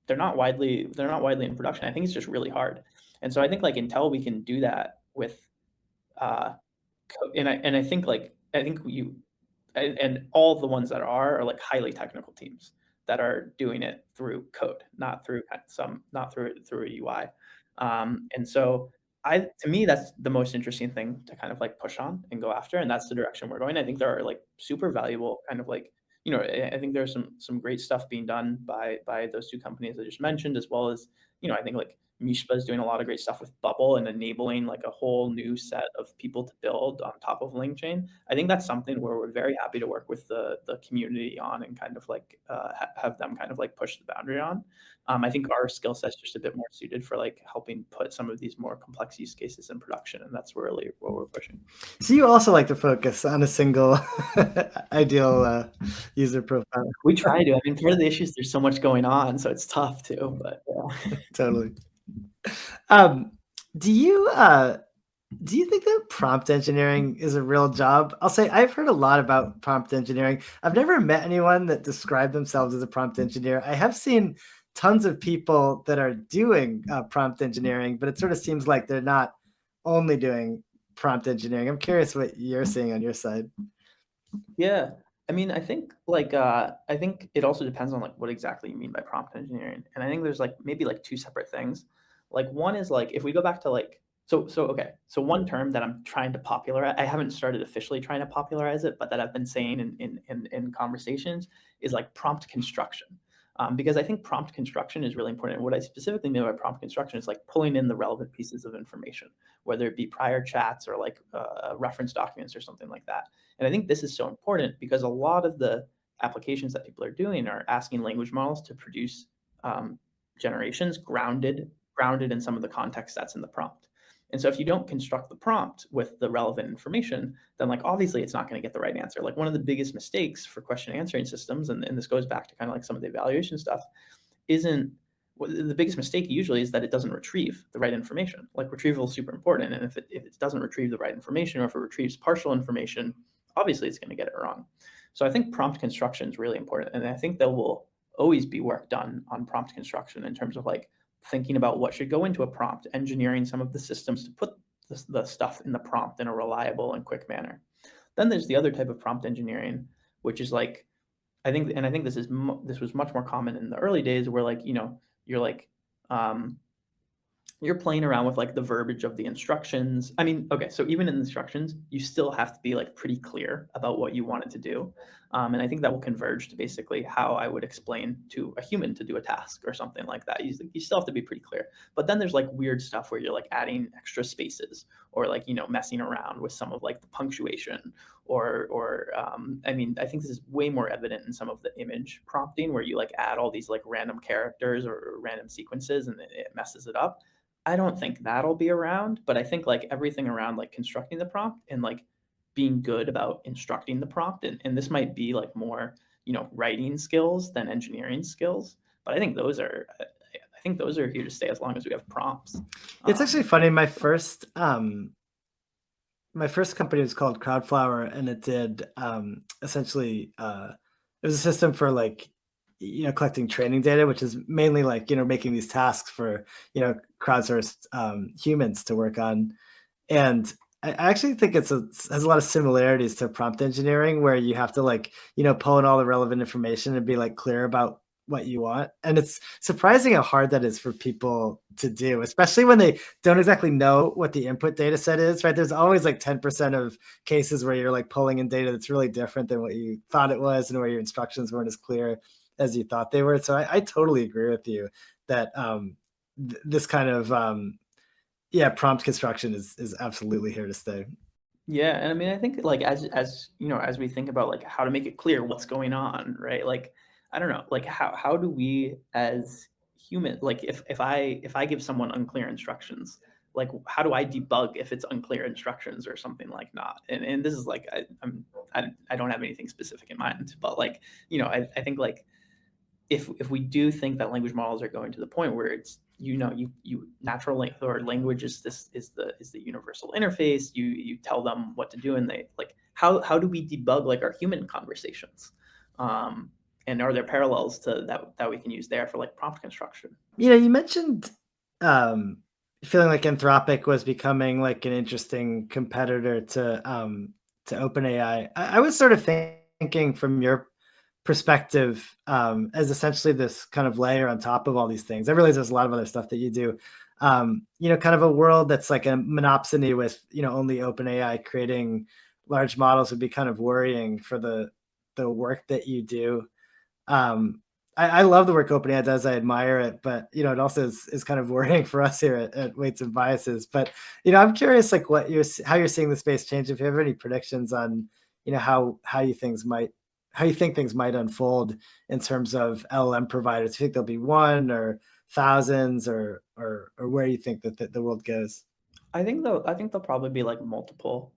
they're not widely in production. I think it's just really hard. And so I think like until we can do that with uh and I think like I think you and all of the ones that are like highly technical teams that are doing it through code, not through not through a UI. And so to me that's the most interesting thing to kind of like push on and go after, and that's the direction we're going. I think there are like super valuable kind of like I think there's some great stuff being done by those two companies I just mentioned, as well as I think like Mishpa is doing a lot of great stuff with Bubble and enabling like a whole new set of people to build on top of LangChain. I think that's something where we're very happy to work with the community on and kind of like have them kind of like push the boundary on. I think our skill set's just a bit more suited for like helping put some of these more complex use cases in production, and that's really what we're pushing. So you also like to focus on a single ideal user profile. We try to. I mean, part of the issue is there's so much going on, so it's tough too. But yeah. Totally. Um, do you think that prompt engineering is a real job? I'll say I've heard a lot about prompt engineering. I've never met anyone that described themselves as a prompt engineer. I have seen tons of people that are doing prompt engineering, but it sort of seems like they're not only doing prompt engineering. I'm curious what you're seeing on your side. Yeah. I mean, I think it also depends on like what exactly you mean by prompt engineering. And I think there's like maybe like two separate things. Like one is like if we go back to like so okay. So one term that I'm trying to popularize, I haven't started officially trying to popularize it, but that I've been saying in conversations is like prompt construction. Because I think prompt construction is really important. And what I specifically mean by prompt construction is like pulling in the relevant pieces of information, whether it be prior chats or like reference documents or something like that. And I think this is so important because a lot of the applications that people are doing are asking language models to produce generations grounded in some of the context that's in the prompt. And so if you don't construct the prompt with the relevant information, then like obviously it's not going to get the right answer. Like one of the biggest mistakes for question answering systems, and this goes back to kind of like some of the evaluation stuff, isn't the biggest mistake usually is that it doesn't retrieve the right information. Like retrieval is super important. And if it doesn't retrieve the right information, or if it retrieves partial information, obviously it's going to get it wrong. So I think prompt construction is really important. And I think there will always be work done on prompt construction in terms of like thinking about what should go into a prompt, engineering some of the systems to put the stuff in the prompt in a reliable and quick manner. Then there's the other type of prompt engineering, which is like, I think this was much more common in the early days where like, you're like, you're playing around with like the verbiage of the instructions. I mean, okay, so even in instructions, you still have to be like pretty clear about what you want it to do. And I think that will converge to basically how I would explain to a human to do a task or something like that. You still have to be pretty clear. But then there's like weird stuff where you're like adding extra spaces or like, messing around with some of like the punctuation or I mean, I think this is way more evident in some of the image prompting where you like add all these like random characters or random sequences and it messes it up. I don't think that'll be around, but I think like everything around like constructing the prompt and like being good about instructing the prompt, and this might be like more, writing skills than engineering skills, but I think those are here to stay as long as we have prompts. It's actually Um, funny. My first company was called Crowdflower, and it did essentially it was a system for like collecting training data, which is mainly like making these tasks for crowdsourced humans to work on. And I actually think has a lot of similarities to prompt engineering, where you have to like pull in all the relevant information and be like clear about what you want. And it's surprising how hard that is for people to do, especially when they don't exactly know what the input data set is, right? There's always like 10% of cases where you're like pulling in data that's really different than what you thought it was, and where your instructions weren't as clear as you thought they were. So I totally agree with you that this kind of yeah, prompt construction is absolutely here to stay. Yeah, and I mean, I think like as we think about like how to make it clear what's going on, right? Like, I don't know, like how do we as human, like if I give someone unclear instructions, like how do I debug if it's unclear instructions or something like not? And this is like I don't have anything specific in mind, but like I think like if we do think that language models are going to the point where it's you natural language is the universal interface, you tell them what to do, and they like how do we debug like our human conversations, um and are there parallels to that we can use there for like prompt construction? You mentioned um, feeling like Anthropic was becoming like an interesting competitor to OpenAI. I was sort of thinking from your perspective as essentially this kind of layer on top of all these things. I realize there's a lot of other stuff that you do. Kind of a world that's like a monopsony with only OpenAI creating large models would be kind of worrying for the work that you do. um, I love the work OpenAI does. I admire it, but it also is kind of worrying for us here at Weights and Biases. But I'm curious, like how you're seeing the space change. If you have any predictions on how you think things might unfold in terms of LLM providers. Do you think there'll be one or thousands, or where you think that the world goes? I think there'll probably be like multiple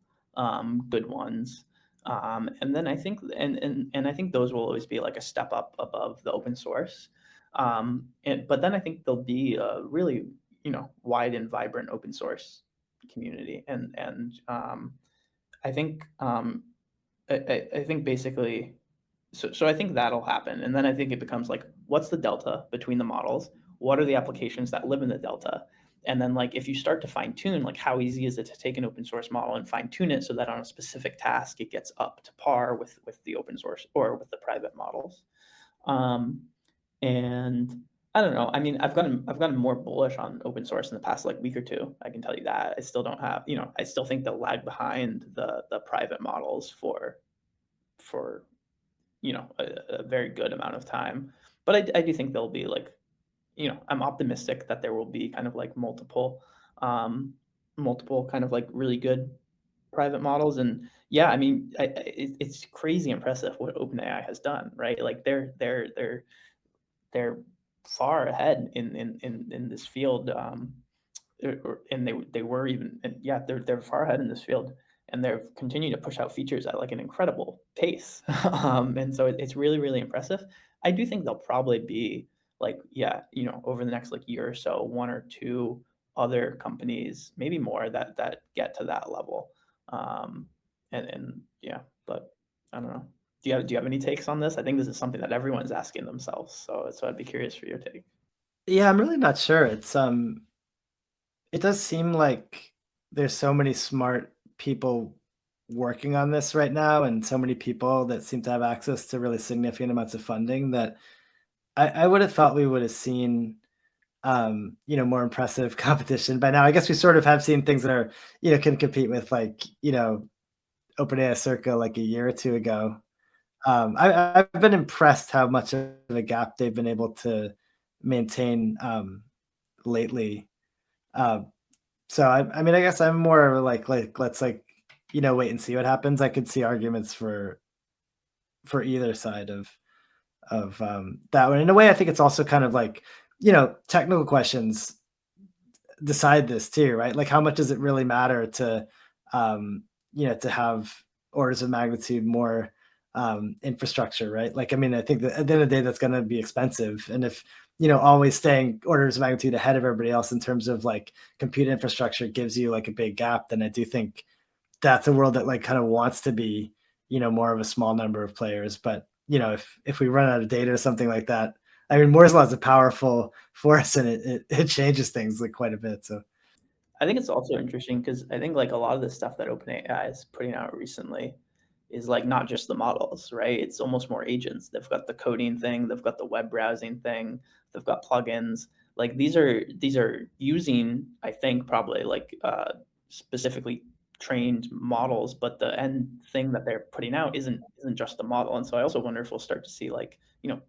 good ones. And then I think and I think those will always be like a step up above the open source. But then I think there'll be a really, wide and vibrant open source community. And I think I think basically, so I think that'll happen, and then I think it becomes like, what's the delta between the models? What are the applications that live in the delta? And then like if you start to fine tune, like how easy is it to take an open source model and fine tune it so that on a specific task it gets up to par with the open source or with the private models? Um, and I don't know. I mean, I've gotten more bullish on open source in the past like week or two. I can tell you that. I still don't have, I still think they'll lag behind the private models for a very good amount of time. But I do think there'll be like, I'm optimistic that there will be kind of like multiple kind of like really good private models. And yeah, I mean, it's crazy impressive what OpenAI has done, right? Like they're far ahead in this field. And they were even, and yeah, they're far ahead in this field, and they're continuing to push out features at like an incredible pace. And so it's really really impressive. I do think there'll probably be like, yeah, over the next like year or so, one or two other companies, maybe more, that get to that level. um and yeah, but I don't know. Do you have any takes on this? I think this is something that everyone's asking themselves, so I'd be curious for your take. Yeah, I'm really not sure. It does seem like there's so many smart people working on this right now, and so many people that seem to have access to really significant amounts of funding, that I would have thought we would have seen more impressive competition by now. I guess we sort of have seen things that are, can compete with like, OpenAI circa like a year or two ago. I've been impressed how much of a gap they've been able to maintain lately. Uh, so I mean, I guess I'm more like let's wait and see what happens. I could see arguments for either side of that one. In a way, I think it's also kind of like technical questions decide this too, right? Like, how much does it really matter to to have orders of magnitude more infrastructure, right? Like, I mean, I think that at the end of the day, that's going to be expensive. And if, always staying orders of magnitude ahead of everybody else in terms of like compute infrastructure gives you like a big gap, then I do think that's a world that like kind of wants to be, more of a small number of players. But, if we run out of data or something like that, I mean, Moore's law is a powerful force and it changes things like quite a bit. So I think it's also interesting because I think like a lot of the stuff that OpenAI is putting out recently is like not just the models, right? It's almost more agents. They've got the coding thing, they've got the web browsing thing, they've got plugins. Like these are using, I think, probably like specifically trained models, but the end thing that they're putting out isn't just the model. And so I also wonder if we'll start to see like,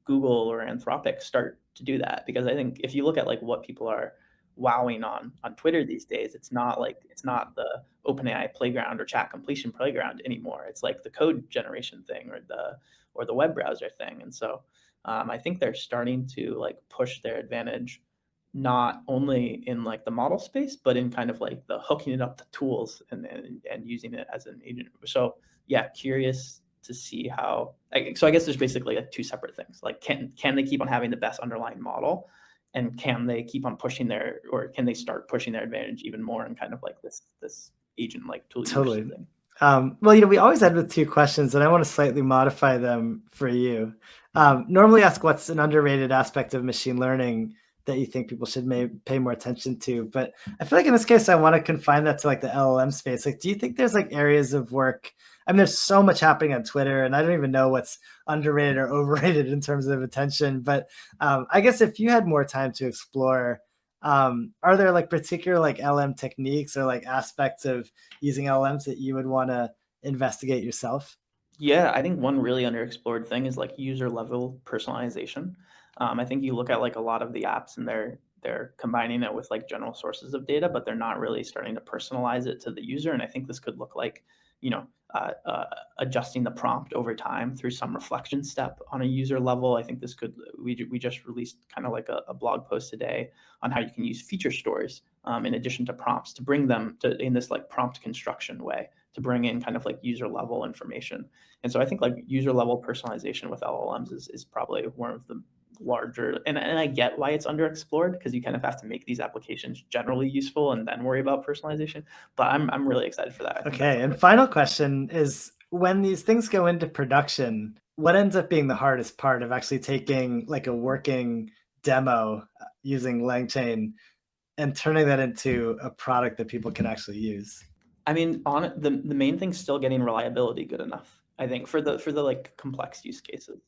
Google or Anthropic start to do that, because I think if you look at like what people are wowing on Twitter these days, it's not the OpenAI playground or chat completion playground anymore. It's like the code generation thing or the web browser thing. And so I think they're starting to like push their advantage not only in like the model space, but in kind of like the hooking it up to tools and using it as an agent. So yeah, curious to see how. So I guess there's basically like two separate things. Like can they keep on having the best underlying model, and can they keep on pushing or can they start pushing their advantage even more in kind of like this agent like tool totally. thing? Well, we always end with two questions, and I want to slightly modify them for you. Normally ask what's an underrated aspect of machine learning that you think people should pay more attention to. But I feel like in this case, I want to confine that to like the LLM space. Like, do you think there's like areas of work? I mean, there's so much happening on Twitter, and I don't even know what's underrated or overrated in terms of attention. But I guess if you had more time to explore, are there like particular like LM techniques or like aspects of using LLMs that you would want to investigate yourself? Yeah, I think one really underexplored thing is like user level personalization. I think you look at like a lot of the apps and they're combining it with like general sources of data, but they're not really starting to personalize it to the user. And I think this could look like, adjusting the prompt over time through some reflection step on a user level. I think this could. We just released kind of like a blog post today on how you can use feature stores in addition to prompts to bring them to in this like prompt construction way to bring in kind of like user level information. And so I think like user level personalization with LLMs is probably one of the larger, and I get why it's underexplored, because you kind of have to make these applications generally useful and then worry about personalization. But I'm really excited for that. Okay, and final question is, when these things go into production, what ends up being the hardest part of actually taking like a working demo using LangChain and turning that into a product that people can actually use? I mean, on the main thing's still getting reliability good enough. I think for the like complex use cases,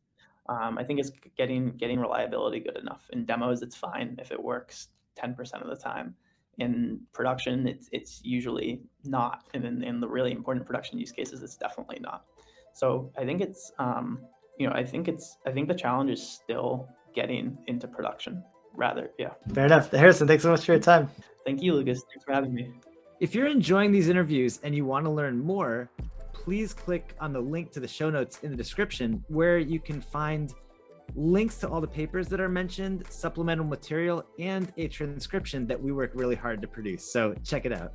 I think it's getting reliability good enough. In demos, it's fine if it works 10% of the time. In production, it's usually not, and in the really important production use cases, it's definitely not. So I think I think the challenge is still getting into production. Rather, yeah. Fair enough. Harrison, thanks so much for your time. Thank you, Lucas. Thanks for having me. If you're enjoying these interviews and you want to learn more, please click on the link to the show notes in the description, where you can find links to all the papers that are mentioned, supplemental material, and a transcription that we work really hard to produce. So check it out.